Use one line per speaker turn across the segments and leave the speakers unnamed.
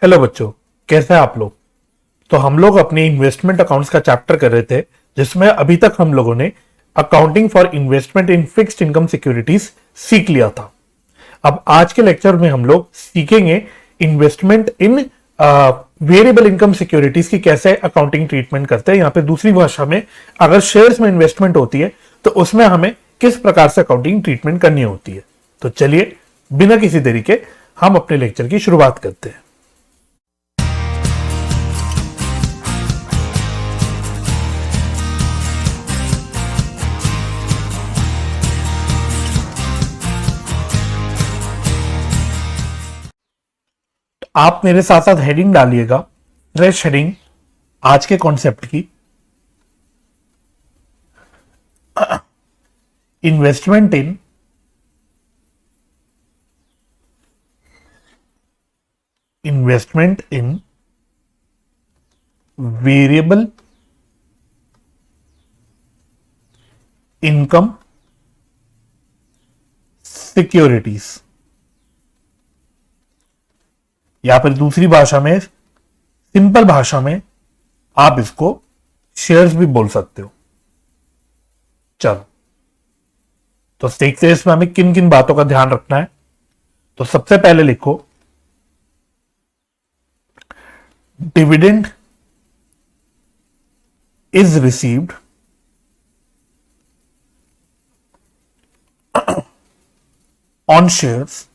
Hello बच्चों, कैसे हैं आप लोग। तो हम लोग अपने इन्वेस्टमेंट अकाउंट्स का चैप्टर कर रहे थे, जिसमें अभी तक हम लोगों ने accounting for investment in fixed income securities सीख लिया था। अब आज के लेक्चर में हम लोग सीखेंगे इन्वेस्टमेंट इन वेरिएबल इनकम सिक्योरिटीज की कैसे अकाउंटिंग ट्रीटमेंट करते हैं। यहाँ पे दूसरी भाषा में अगर शेयर्स में इन्वेस्टमेंट होती है तो उसमें हमें किस प्रकार से अकाउंटिंग ट्रीटमेंट करनी होती है। तो चलिए बिना किसी देरी के हम अपने लेक्चर की शुरुआत करते हैं। आप मेरे साथ साथ हेडिंग डालिएगा, फ्रेश हेडिंग आज के कॉन्सेप्ट की, इन्वेस्टमेंट इन वेरिएबल इनकम सिक्योरिटीज, या फिर दूसरी भाषा में, सिंपल भाषा में आप इसको शेयर्स भी बोल सकते हो। चलो तो देखते हैं इसमें हमें किन किन बातों का ध्यान रखना है। तो सबसे पहले लिखो, dividend is received on shares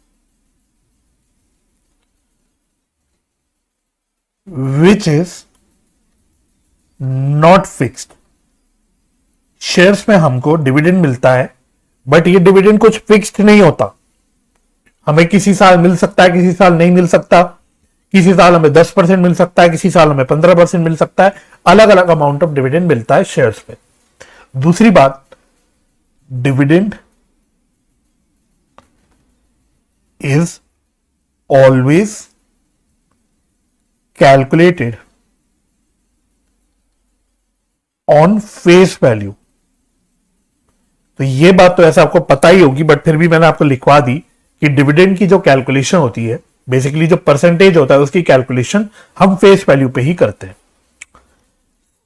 which is not fixed। Shares में हमको डिविडेंड मिलता है, बट ये डिविडेंड कुछ फिक्स्ड नहीं होता। हमें किसी साल मिल सकता है, किसी साल नहीं मिल सकता, किसी साल हमें 10% मिल सकता है, किसी साल हमें 15% मिल सकता है। अलग अलग अमाउंट ऑफ डिविडेंड मिलता है शेयर्स में। दूसरी बात, dividend is always calculated on face value. तो ये बात तो ऐसा आपको पता ही होगी, बट फिर भी मैंने आपको लिखवा दी कि डिविडेंड की जो कैलकुलेशन होती है, बेसिकली जो परसेंटेज होता है उसकी कैलकुलेशन हम फेस वैल्यू पे ही करते हैं।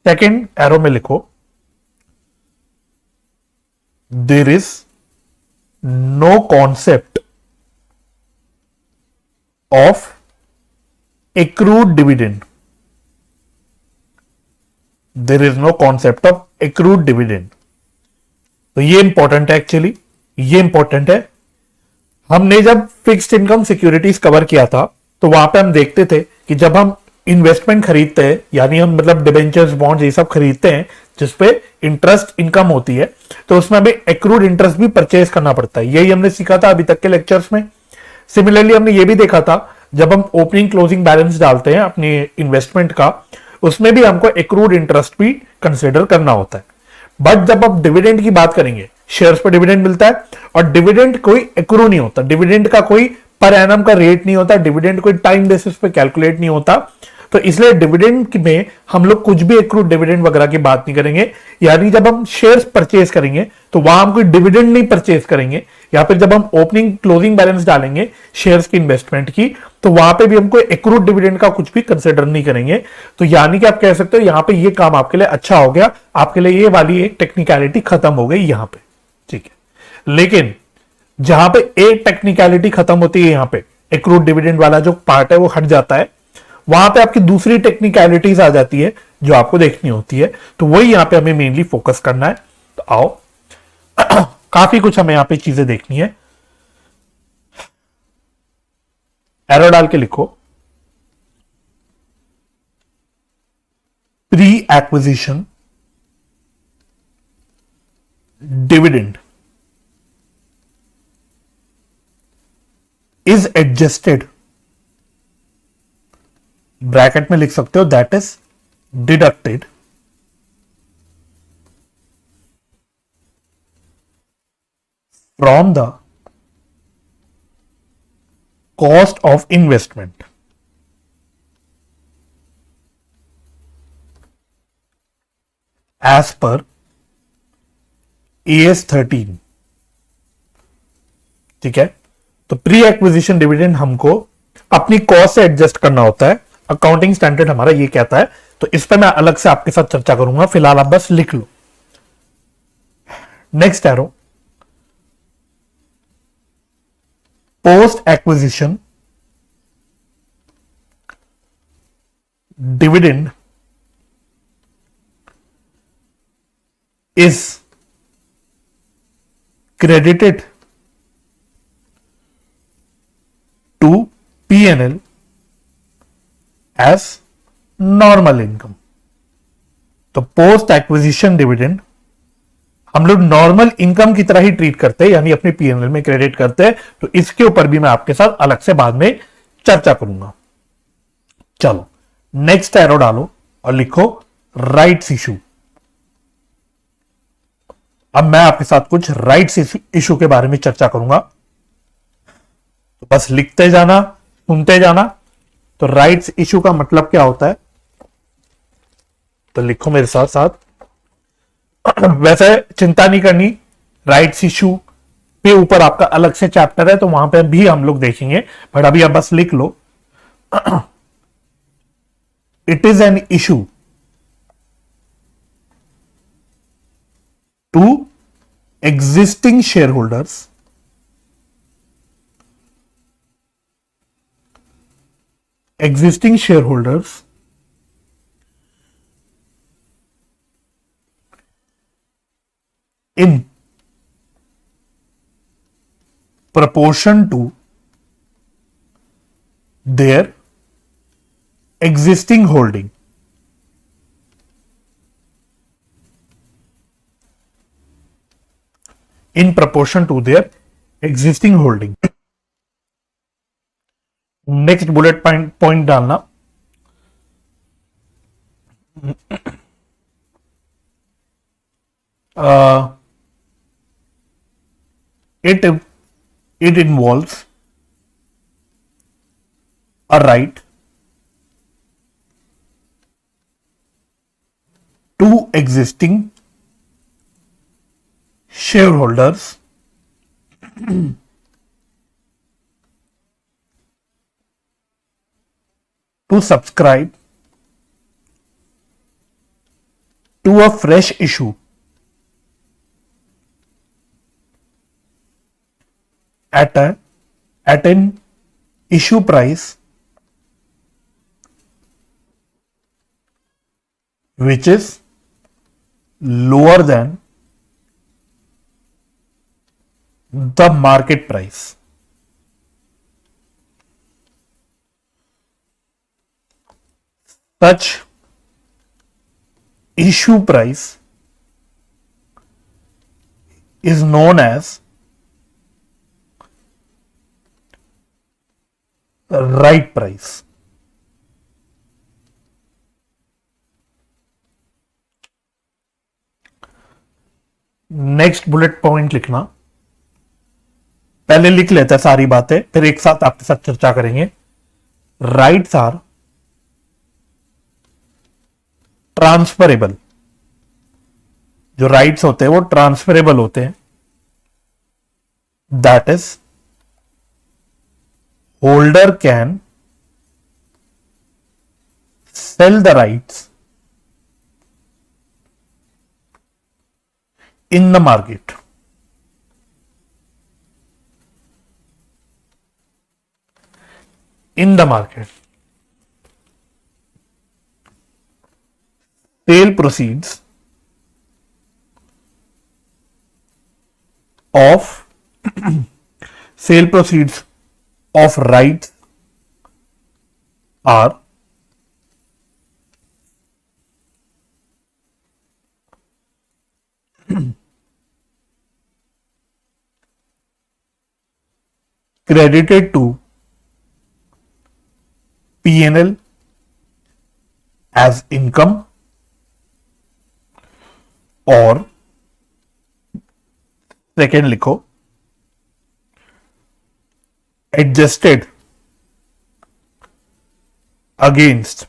सेकेंड एरो में लिखो, there is no concept of accrued dividend। there is no concept of accrued dividend। तो ये इंपॉर्टेंट है, एक्चुअली ये इंपॉर्टेंट है। हमने जब फिक्स्ड इनकम सिक्योरिटीज कवर किया था तो वहां पे हम देखते थे कि जब हम इन्वेस्टमेंट खरीदते हैं, यानी हम मतलब डिबेंचर्स, बॉन्ड्स, ये सब खरीदते हैं जिसपे इंटरेस्ट इनकम होती है, तो उसमें हमें एक्रूड इंटरेस्ट भी परचेज करना पड़ता है। यही हमने सीखा था अभी तक के लेक्चर्स में। सिमिलरली हमने ये भी देखा था जब हम ओपनिंग क्लोजिंग बैलेंस डालते हैं अपनी इन्वेस्टमेंट का, उसमें भी हमको एक्रूड इंटरेस्ट भी कंसिडर करना होता है। बट जब आप डिविडेंड की बात करेंगे, शेयर्स पर डिविडेंड मिलता है और डिविडेंड कोई एक्रू नहीं होता, डिविडेंड का कोई पर एनम का रेट नहीं होता, डिविडेंड कोई टाइम बेसिस पे कैलकुलेट नहीं होता। तो इसलिए डिविडेंड में हम लोग कुछ भी एक्रूड डिविडेंड वगैरह की बात नहीं करेंगे। यानी जब हम शेयर्स परचेज करेंगे तो वहां हम कोई डिविडेंड नहीं परचेज करेंगे, या फिर जब हम ओपनिंग क्लोजिंग बैलेंस डालेंगे शेयर्स की इन्वेस्टमेंट की, तो वहां पे भी हमको एक्रूड डिविडेंड का कुछ भी कंसिडर नहीं करेंगे। तो यानी कि आप कह सकते हो यहां पे ये काम आपके लिए अच्छा हो गया, आपके लिए ये वाली एक टेक्निकलिटी खत्म हो गई यहां पे, ठीक है। लेकिन जहां पे एक टेक्निकलिटी खत्म होती है, यहां पे एक्रूड डिविडेंड वाला जो पार्ट है वो हट जाता है, वहां पे आपकी दूसरी टेक्निकलिटीज आ जाती है जो आपको देखनी होती है। तो वही यहां पे हमें मेनली फोकस करना है। तो आओ काफी कुछ हमें यहां पे चीजें देखनी है। एरो डाल के लिखो, pre acquisition dividend is adjusted, bracket में लिख सकते हो, that is deducted from the cost of investment as per AS 13। ठीक है, तो प्री एक्विजिशन डिविडेंड हमको अपनी कॉस्ट से एडजस्ट करना होता है, अकाउंटिंग स्टैंडर्ड हमारा ये कहता है। तो इस पर मैं अलग से आपके साथ चर्चा करूंगा, फिलहाल आप बस लिख लो। Next arrow, post acquisition dividend is credited to P&L as normal income। तो पोस्ट एक्विजिशन डिविडेंड हम लोग नॉर्मल इनकम की तरह ही ट्रीट करते हैं, यानी अपने पीएनएल में क्रेडिट करते हैं। तो इसके ऊपर भी मैं आपके साथ अलग से बाद में चर्चा करूंगा। चलो नेक्स्ट एरो डालो और लिखो राइट्स इशू। अब मैं आपके साथ कुछ राइट्स इशू के बारे में चर्चा करूंगा, तो बस लिखते जाना, सुनते जाना। तो राइट्स इशू का मतलब क्या होता है, तो लिखो मेरे साथ साथ। वैसे चिंता नहीं करनी, राइट्स इशू के ऊपर आपका अलग से चैप्टर है, तो वहां पे भी हम लोग देखेंगे, बट अभी आप बस लिख लो। It is an issue to existing shareholders in proportion to their existing holding। in proportion to their existing holding। Next bullet point डालना, it involves a right to existing shareholders to subscribe to a fresh issue at an issue price which is lower than the market price। Such issue price is known as right price। Next bullet point लिखना, पहले लिख लेते हैं सारी बातें, फिर एक साथ आपके साथ चर्चा करेंगे। Rights are transferable. जो राइट्स होते हैं वो ट्रांसफरेबल होते हैं। That is holder can sell the rights in the market. in the market, sale proceeds of sale proceeds of rights are credited to P&L as income और second लिखो adjusted against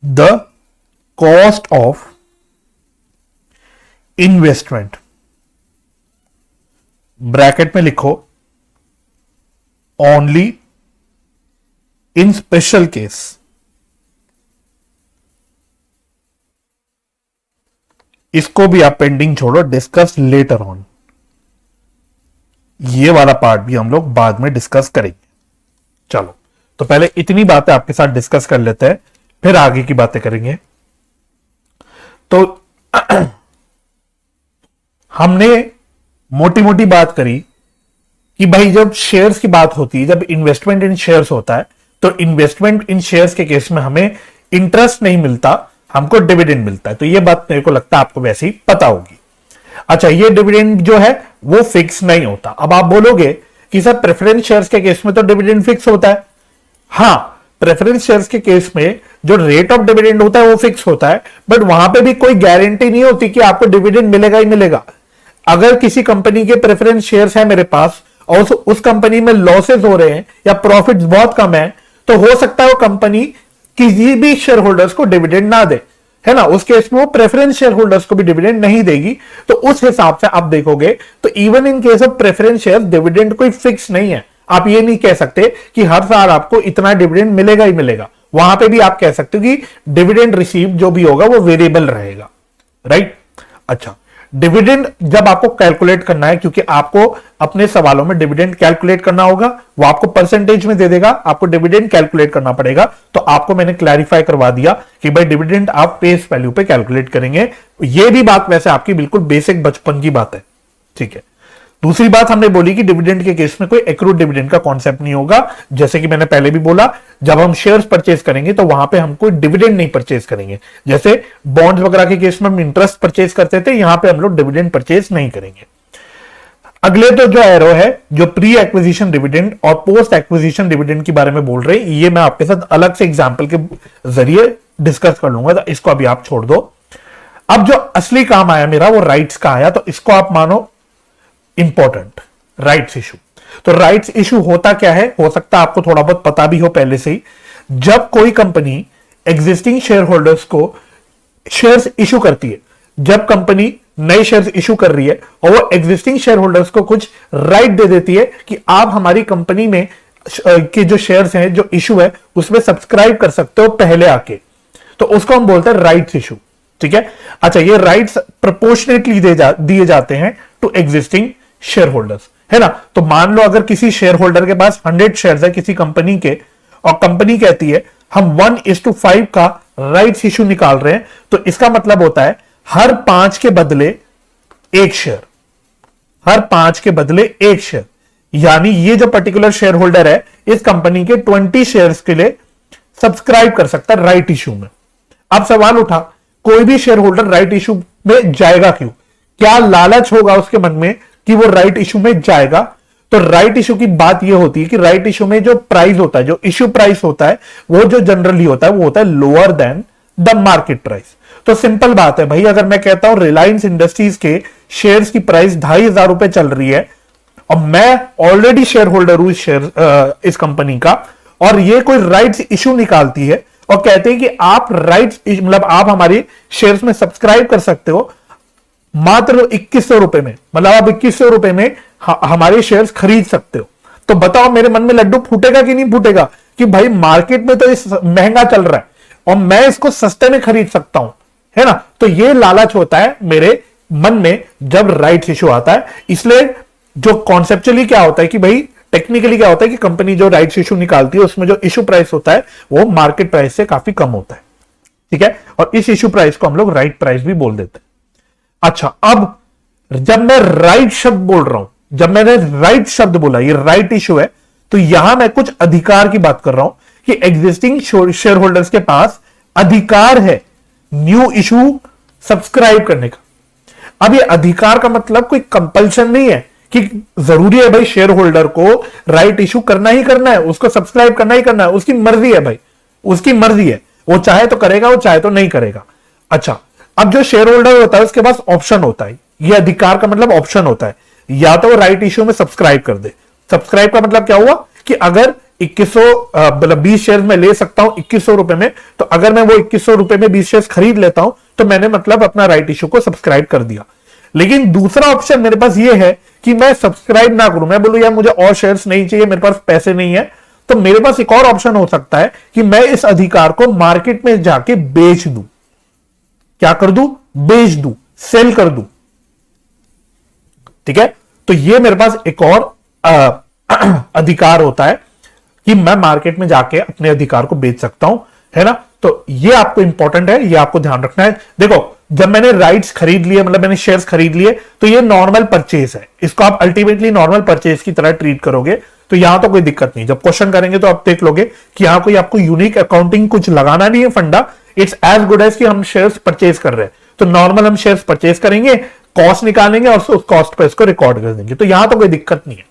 the cost of investment। Bracket में लिखो only in special case. इसको भी आप pending छोड़ो, discuss later on. ये वाला पार्ट भी हम लोग बाद में डिस्कस करेंगे। चलो, तो पहले इतनी बातें आपके साथ डिस्कस कर लेते हैं, फिर आगे की बातें करेंगे। तो हमने मोटी मोटी बात करी कि भाई जब शेयर्स की बात होती है, जब इन्वेस्टमेंट इन शेयर्स होता है, तो इन्वेस्टमेंट इन शेयर्स के केस में हमें इंटरेस्ट नहीं मिलता, हमको डिविडेंड मिलता है। तो ये बात मेरे को लगता है आपको वैसे ही पता होगी। अच्छा, ये डिविडेंड जो है वो फिक्स नहीं होता। अब आप बोलोगे कि सर प्रेफरेंस शेयर्स के केस में तो डिविडेंड फिक्स होता है। हाँ, प्रेफरेंस शेयर्स के केस में जो रेट ऑफ डिविडेंड होता है वो फिक्स होता है, बट वहां पे भी कोई गारंटी नहीं होती कि आपको डिविडेंड मिलेगा ही मिलेगा। अगर किसी कंपनी के प्रेफरेंस शेयर्स है मेरे पास और उस कंपनी में लॉसेस हो रहे हैं या प्रॉफिट्स बहुत कम है, तो हो सकता है वो कंपनी किसी भी शेयर होल्डर्स को डिविडेंड ना दे, है ना। उस केस में वो प्रेफरेंस शेयर होल्डर्स को भी डिविडेंड नहीं देगी। तो उस हिसाब से आप देखोगे तो even in case of preference share dividend कोई फिक्स नहीं है। आप ये नहीं कह सकते कि हर साल आपको इतना डिविडेंड मिलेगा ही मिलेगा। वहां पे भी आप कह सकते हो कि डिविडेंड रिसीव जो भी होगा वो वेरिएबल रहेगा, राइट। अच्छा, डिविडेंड जब आपको कैलकुलेट करना है, क्योंकि आपको अपने सवालों में डिविडेंड कैलकुलेट करना होगा, वो आपको परसेंटेज में दे देगा, आपको डिविडेंड कैलकुलेट करना पड़ेगा। तो आपको मैंने क्लैरिफाई करवा दिया कि भाई डिविडेंड आप फेस वैल्यू पे कैलकुलेट करेंगे। ये भी बात वैसे आपकी बिल्कुल बेसिक बचपन की बात है, ठीक है। दूसरी बात हमने बोली कि डिविडेंड के केस में कोई एक्रूड डिविडेंड का कॉन्सेप्ट नहीं होगा। जैसे कि मैंने पहले भी बोला, जब हम शेयर्स परचेज करेंगे तो वहां पे हम कोई डिविडेंड नहीं परचेज करेंगे। जैसे बॉन्ड्स वगैरह के केस में हम इंटरेस्ट परचेज करते थे, यहां पे हम लोग डिविडेंड परचेज नहीं करेंगे। अगले तो जो एरो है, जो प्री एक्विजिशन डिविडेंड और पोस्ट एक्विजिशन डिविडेंड के बारे में बोल रहे हैं, ये मैं आपके साथ अलग से एग्जाम्पल के जरिए डिस्कस कर लूंगा, तो इसको अभी आप छोड़ दो। अब जो असली काम आया मेरा वो राइट्स का आया, तो इसको आप मानो इंपॉर्टेंट, राइट्स इशू। तो राइट्स इशू होता क्या है, हो सकता है आपको थोड़ा बहुत पता भी हो पहले से ही। जब कोई कंपनी एग्जिस्टिंग शेयर होल्डर्स को शेयर्स इशू करती है, जब कंपनी नए शेयर्स इशू कर रही है और वो एग्जिस्टिंग शेयर होल्डर्स को कुछ राइट दे देती है कि आप हमारी कंपनी में के जो शेयर्स हैं, जो इशू है, उसमें सब्सक्राइब कर सकते हो पहले आके, तो उसको हम बोलते हैं राइट्स इशू, ठीक है। अच्छा, ये राइट्स प्रोपोर्शनेटली दिए जाते हैं टू एग्जिस्टिंग शेयर होल्डर्स, है ना। तो मान लो अगर किसी शेयर होल्डर के पास 100 शेयर्स है किसी कंपनी के, और कंपनी कहती है हम 1:5 का राइट्स इशू निकाल रहे हैं, तो इसका मतलब होता है हर 5 के बदले 1 शेयर, हर 5 के बदले 1 शेयर। यानी ये जो पर्टिकुलर शेयर होल्डर है इस कंपनी के 20 शेयर्स के लिए सब्सक्राइब कर सकता है राइट इशू में। अब सवाल उठा, कोई भी शेयर होल्डर राइट इशू में जाएगा क्यों? क्या लालच होगा उसके मन में कि वो राइट इशू में जाएगा? तो राइट इशू की बात ये होती है कि राइट इशू में जो प्राइस होता है, जो इशू प्राइस होता है, वो जो जनरली होता है वो होता है lower than the market price. तो सिंपल बात है भाई, अगर मैं कहता हूं रिलायंस इंडस्ट्रीज के शेयर्स की प्राइस 2,500 रुपए चल रही है और मैं ऑलरेडी शेयर होल्डर हूं इस कंपनी का, और ये कोई राइट्स इशू निकालती है और कहते हैं कि आप राइट्स मतलब आप हमारे शेयर्स में सब्सक्राइब कर सकते हो मात्र 2,100 रुपए में, मतलब आप 2,100 रुपए में हमारे शेयर्स खरीद सकते हो। तो बताओ मेरे मन में लड्डू फूटेगा कि नहीं फूटेगा कि भाई मार्केट में तो इस महंगा चल रहा है और मैं इसको सस्ते में खरीद सकता हूं, है ना। तो ये लालच होता है मेरे मन में जब राइट्स इशू आता है। इसलिए जो कॉन्सेप्चुअली क्या होता है कि भाई टेक्निकली क्या होता है कि कंपनी जो राइट्स इशू निकालती है उसमें जो इशू प्राइस होता है वो मार्केट प्राइस से काफी कम होता है, ठीक है। और इस इशू प्राइस को हम लोग राइट प्राइस भी बोल देते हैं। अच्छा, अब जब मैं राइट शब्द बोल रहा हूं, जब मैंने राइट शब्द बोला ये राइट इशू है, तो यहां मैं कुछ अधिकार की बात कर रहा हूं कि एग्जिस्टिंग शेयर होल्डर्स के पास अधिकार है न्यू इशू सब्सक्राइब करने का। अब ये अधिकार का मतलब कोई कंपल्शन नहीं है कि जरूरी है भाई शेयर होल्डर को राइट इशू करना ही करना है, उसको सब्सक्राइब करना ही करना है, उसकी मर्जी है भाई, उसकी मर्जी है, वो चाहे तो करेगा, वो चाहे तो नहीं करेगा। अच्छा, अब जो शेयर होल्डर होता है उसके पास ऑप्शन होता है, ये अधिकार का मतलब ऑप्शन होता है, या तो वो राइट इशू में सब्सक्राइब कर दे। सब्सक्राइब का मतलब क्या हुआ कि अगर 20 शेयर में ले सकता हूं 2,100 रुपए में, तो अगर मैं वो 2,100 रुपए में 20 शेयर खरीद लेता हूं तो मैंने मतलब अपना राइट इशू को सब्सक्राइब कर दिया। लेकिन दूसरा ऑप्शन मेरे पास ये है कि मैं सब्सक्राइब ना करूं, मैं बोलूं यार मुझे और शेयर्स नहीं चाहिए, मेरे पास पैसे नहीं है, तो मेरे पास एक और ऑप्शन हो सकता है कि मैं इस अधिकार को मार्केट में जाके बेच दूं। क्या कर दूं? बेच दूं, सेल कर दूं। ठीक है, तो ये मेरे पास एक और अधिकार होता है कि मैं मार्केट में जाके अपने अधिकार को बेच सकता हूं, है ना। तो ये आपको इंपॉर्टेंट है, ये आपको ध्यान रखना है। देखो, जब मैंने राइट्स खरीद लिए, मतलब मैंने शेयर्स खरीद लिए, तो ये नॉर्मल परचेज है, इसको आप अल्टीमेटली नॉर्मल परचेज की तरह ट्रीट करोगे, तो यहां तो कोई दिक्कत नहीं। जब क्वेश्चन करेंगे तो आप देख लोगे कि यहां कोई आपको यूनिक अकाउंटिंग कुछ लगाना नहीं है फंडा, इट्स एज गुड एज कि हम शेयर्स परचेज कर रहे हैं। तो नॉर्मल हम शेयर्स परचेज करेंगे, कॉस्ट निकालेंगे और उस कॉस्ट पर इसको रिकॉर्ड कर देंगे, तो यहां तो कोई दिक्कत नहीं है।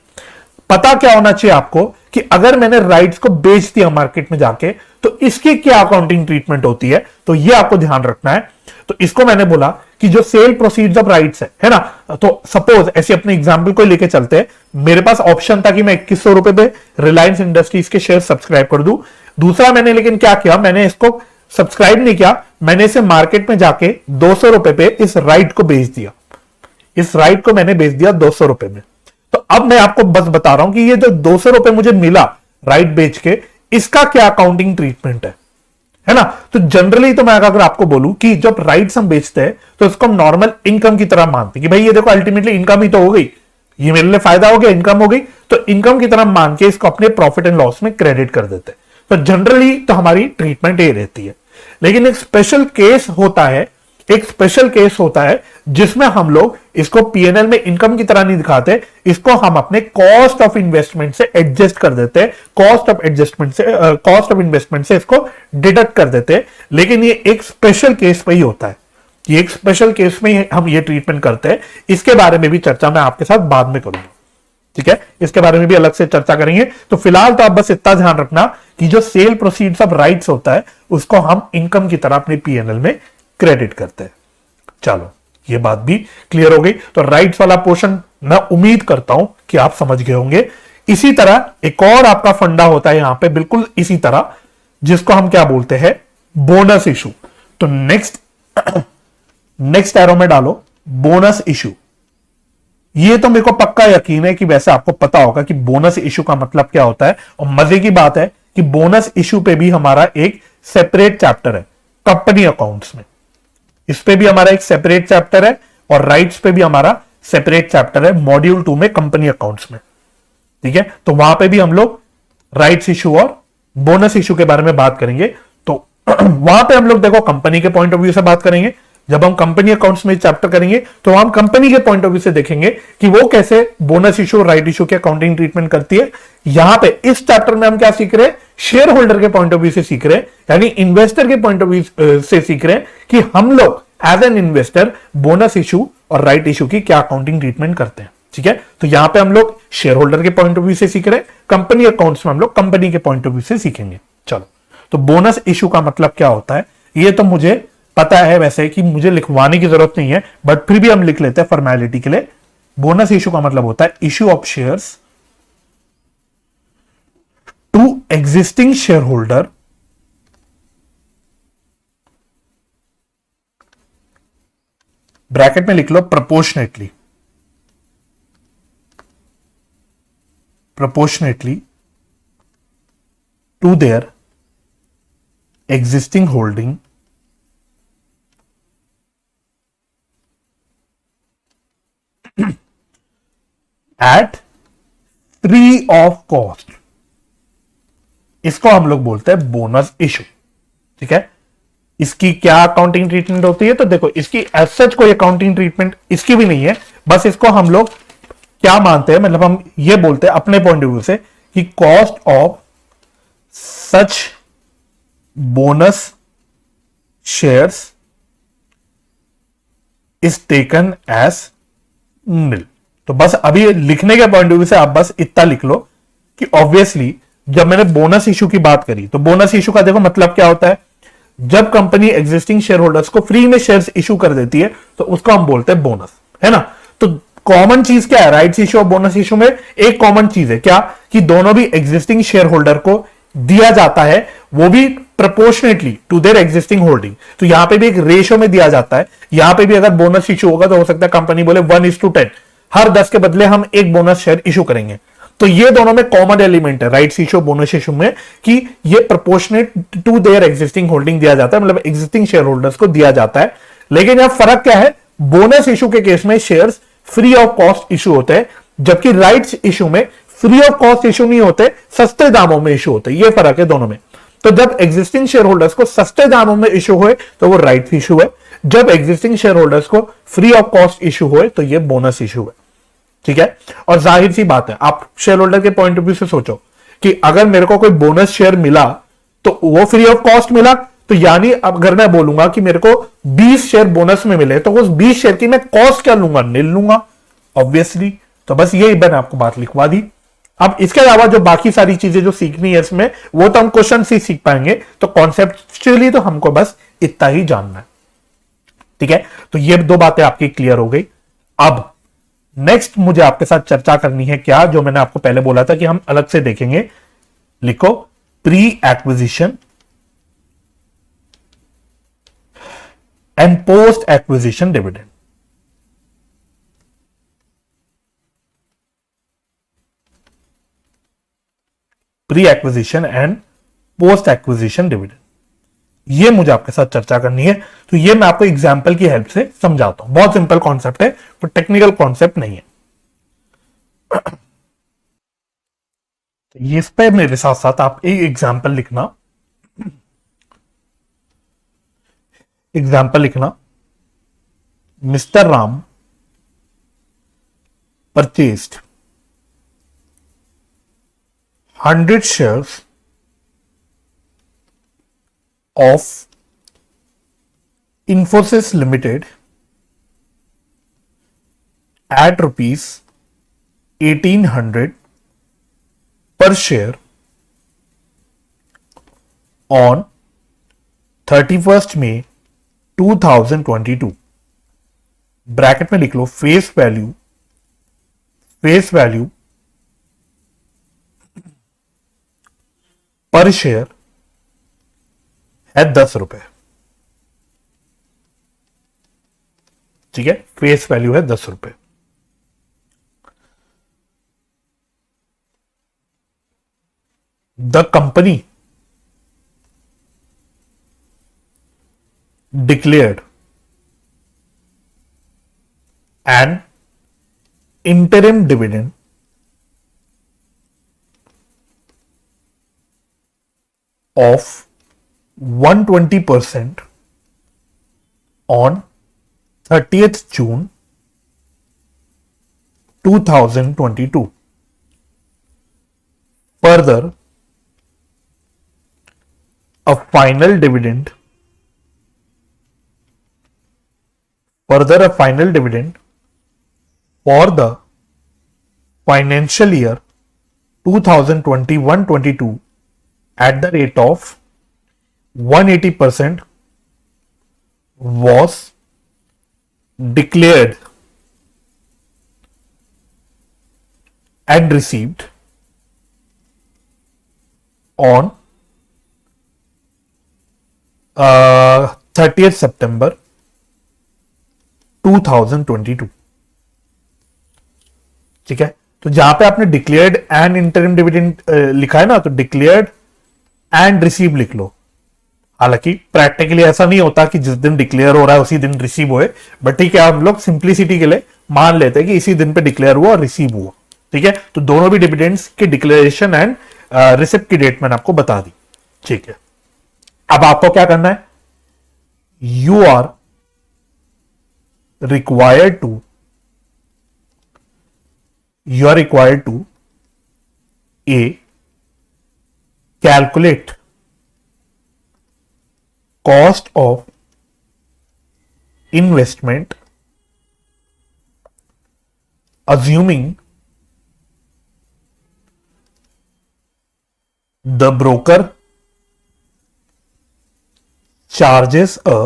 पता क्या होना चाहिए आपको कि अगर मैंने राइट्स को बेच दिया मार्केट में जाके, तो इसकी क्या अकाउंटिंग ट्रीटमेंट होती है, तो ये आपको ध्यान रखना है। तो इसको मैंने बोला कि जो सेल प्रोसीड्स ऑफ राइट्स है ना, तो सपोज ऐसे अपने एग्जांपल को लेके चलते हैं, मेरे पास ऑप्शन था कि मैं 2100 रुपए पे रिलायंस इंडस्ट्रीज के शेयर सब्सक्राइब कर दूं। दूसरा मैंने लेकिन क्या किया, मैंने इसको सब्सक्राइब नहीं किया, मैंने इसे मार्केट में जाके 200 रुपए पे इस राइट को बेच दिया। इस राइट को मैंने बेच दिया 200 रुपए में। तो अब मैं आपको बस बता रहा हूं कि ये जो 200 रुपए मुझे मिला राइट बेच के, इसका क्या अकाउंटिंग ट्रीटमेंट है ना। तो जनरली तो मैं अगर आपको बोलूं कि जब राइट्स हम बेचते हैं तो इसको हम नॉर्मल इनकम की तरह मानते हैं कि भाई ये देखो अल्टीमेटली इनकम ही तो हो गई, ये मेरे लिए फायदा हो गया, इनकम हो गई, तो इनकम की तरह मान के इसको अपने प्रॉफिट एंड लॉस में क्रेडिट कर देते हैं। तो जनरली तो हमारी ट्रीटमेंट ये रहती है। लेकिन एक स्पेशल केस होता है, एक स्पेशल केस होता है जिसमें हम लोग इसको पीएनएल में इनकम की तरह नहीं दिखाते, इसको हम अपने कॉस्ट ऑफ इन्वेस्टमेंट से एडजस्ट कर देते हैं, कॉस्ट ऑफ इन्वेस्टमेंट से इसको डिडक्ट कर देते हैं। लेकिन ये एक स्पेशल केस पे ही होता है, ये एक स्पेशल केस में ही हम ये ट्रीटमेंट करते हैं। इसके बारे में भी चर्चा मैं आपके साथ बाद में करूंगा, ठीक है, इसके बारे में भी अलग से चर्चा करेंगे। तो फिलहाल तो आप बस इतना ध्यान रखना कि जो सेल प्रोसीड्स ऑफ राइट्स होता है उसको हम इनकम की तरह अपने पीएनएल में क्रेडिट करते हैं। चलो, ये बात भी क्लियर हो गई। तो राइट्स वाला पोर्शन मैं उम्मीद करता हूं कि आप समझ गए होंगे। इसी तरह एक और आपका फंडा होता है यहां पे, बिल्कुल इसी तरह, जिसको हम क्या बोलते हैं, बोनस इशू। तो नेक्स्ट एरो में डालो बोनस इशू। ये तो मेरे को पक्का यकीन है कि वैसे आपको पता होगा कि बोनस इशू का मतलब क्या होता है। और मजे की बात है कि बोनस इशू पे भी हमारा एक सेपरेट चैप्टर है कंपनी अकाउंट्स में, इस पे भी हमारा एक सेपरेट चैप्टर है, और राइट्स पे भी हमारा सेपरेट चैप्टर है मॉड्यूल 2 में कंपनी अकाउंट्स में, ठीक है। तो वहां पे भी हम लोग राइट्स इशू और बोनस इशू के बारे में बात करेंगे। तो वहां पे हम लोग देखो कंपनी के पॉइंट ऑफ व्यू से बात करेंगे। जब हम कंपनी अकाउंट्स में चैप्टर करेंगे तो हम कंपनी के पॉइंट ऑफ व्यू से देखेंगे कि वो कैसे बोनस इशू राइट इशू के अकाउंटिंग ट्रीटमेंट करती है। यहां पे इस चैप्टर में हम क्या सीख रहे हैं, शेयर होल्डर के पॉइंट ऑफ व्यू से सीख रहे हैं, यानी इन्वेस्टर के पॉइंट ऑफ व्यू से सीख रहे हैं कि हम लोग as an investor bonus issue और राइट इशू की क्या अकाउंटिंग ट्रीटमेंट करते हैं, ठीक है। तो यहां पे हम लोग शेयर होल्डर के पॉइंट ऑफ व्यू से सीख रहे हैं, कंपनी अकाउंट्स में हम लोग कंपनी के पॉइंट ऑफ व्यू से सीखेंगे। चलो, तो बोनस इशू का मतलब क्या होता है ये तो मुझे पता है वैसे कि मुझे लिखवाने की जरूरत नहीं है, बट फिर भी हम लिख लेते हैं फॉर्मेलिटी के लिए। बोनस इशू का मतलब होता है issue of shares to existing shareholder bracket में लिख लो proportionately to their existing holding at free of cost. इसको हम लोग बोलते हैं बोनस इशू, ठीक है। इसकी क्या अकाउंटिंग ट्रीटमेंट होती है, तो देखो इसकी एज सच कोई अकाउंटिंग ट्रीटमेंट इसकी भी नहीं है, बस इसको हम लोग क्या मानते हैं, मतलब हम ये बोलते हैं अपने पॉइंट ऑफ व्यू से कि cost of such bonus shares is taken as nil. तो बस अभी लिखने के पॉइंट ऑफ व्यू से आप बस इतना लिख लो कि ऑब्वियसली जब मैंने बोनस इशू की बात करी तो बोनस इशू का देखो मतलब क्या होता है, जब कंपनी एग्जिस्टिंग शेयर होल्डर्स को फ्री में शेयर्स इशू कर देती है तो उसको हम बोलते हैं बोनस, है ना। तो कॉमन चीज क्या है राइट्स इशू और बोनस इशू में, एक कॉमन चीज है क्या कि दोनों भी एग्जिस्टिंग शेयर होल्डर को दिया जाता है वो भी proportionately to their existing holding. तो यहां पे भी एक रेशियो में दिया जाता है। यहां पे भी अगर बोनस इशू होगा तो हो सकता है कंपनी बोले 1:10, हर 10 के बदले हम एक बोनस शेयर इशू करेंगे। तो ये दोनों में कॉमन एलिमेंट है राइट्स इशू बोनस इशू में कि ये proportionate to their existing holding दिया जाता है, मतलब एग्जिस्टिंग शेयर होल्डर्स को दिया जाता है। लेकिन यहां फर्क क्या है, बोनस इशू के केस में shares free of cost issue होते हैं, जबकि राइट्स इशू में फ्री ऑफ कॉस्ट इशू नहीं होते, सस्ते दामों में इशू होते हैं। ये फर्क है दोनों में। तो जब एग्जिस्टिंग शेयर होल्डर्स को सस्ते दामों में इशू हुए तो वो राइट्स इशू है, जब एग्जिस्टिंग शेयर होल्डर्स को फ्री ऑफ कॉस्ट इशू हुए तो ये बोनस इशू है। ठीक है, और जाहिर सी बात है, आप शेयर होल्डर के पॉइंट ऑफ व्यू से सोचो कि अगर मेरे को कोई बोनस शेयर मिला तो वो फ्री ऑफ कॉस्ट मिला, तो यानी अब अगर मैं बोलूंगा कि मेरे को 20 शेयर बोनस में मिले तो उस 20 शेयर की मैं कॉस्ट क्या लूंगा, नील लूंगा ऑब्वियसली। तो बस यही मैंने आपको बात लिखवा दी। अब इसके अलावा जो बाकी सारी चीजें जो सीखनी है इसमें, वो तो हम क्वेश्चन से सीख पाएंगे। तो कॉन्सेप्चुअली तो हमको बस इतना ही जानना है। ठीक है, तो ये दो बातें आपकी क्लियर हो गई। अब नेक्स्ट मुझे आपके साथ चर्चा करनी है क्या, जो मैंने आपको पहले बोला था कि हम अलग से देखेंगे। लिखो pre acquisition and post acquisition dividend. Pre acquisition and post acquisition dividend, ये मुझे आपके साथ चर्चा करनी है। तो ये मैं आपको एग्जांपल की हेल्प से समझाता हूं। बहुत सिंपल कॉन्सेप्ट है, तो टेक्निकल कॉन्सेप्ट नहीं है। तो ये इस पे मेरे साथ साथ आप एक एग्जांपल लिखना। एग्जांपल लिखना, mister Ram purchased 100 shares of Infosys Limited at rupees 1800 per share on 31st May 2022। Bracket में लिख लो फेस वैल्यू पर शेयर है 10 रुपए। ठीक है, फेस वैल्यू है 10 रुपए। The company declared an interim dividend of 120% on 30th June 2022. Further, a final dividend for the financial year 2021-22 at the rate of 180% was declared and received on 30th September 2022। ठीक है, तो जहां पे आपने declared and interim dividend लिखा है ना, तो डिक्लेयर्ड एंड रिसीव लिख लो। हालांकि प्रैक्टिकली ऐसा नहीं होता कि जिस दिन डिक्लेयर हो रहा है उसी दिन रिसीव होए, बट ठीक है, हम लोग सिंप्लिसिटी के लिए मान लेते हैं कि इसी दिन पे डिक्लेयर हुआ और रिसीव हुआ। ठीक है, तो दोनों भी डिविडेंड्स की डिक्लेरेशन एंड रिसिप्ट की डेट मैंने आपको बता दी। ठीक है, अब आपको क्या करना है, you are required to A, calculate cost of investment assuming the broker charges a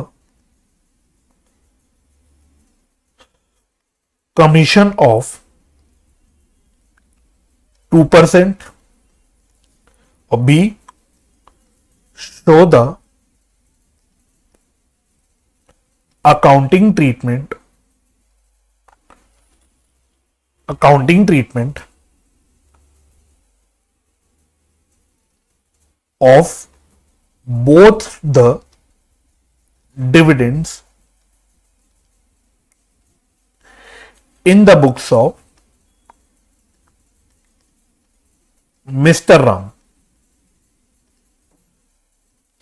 commission of 2%, or B, show the accounting treatment of both the dividends in the books of mister Ram.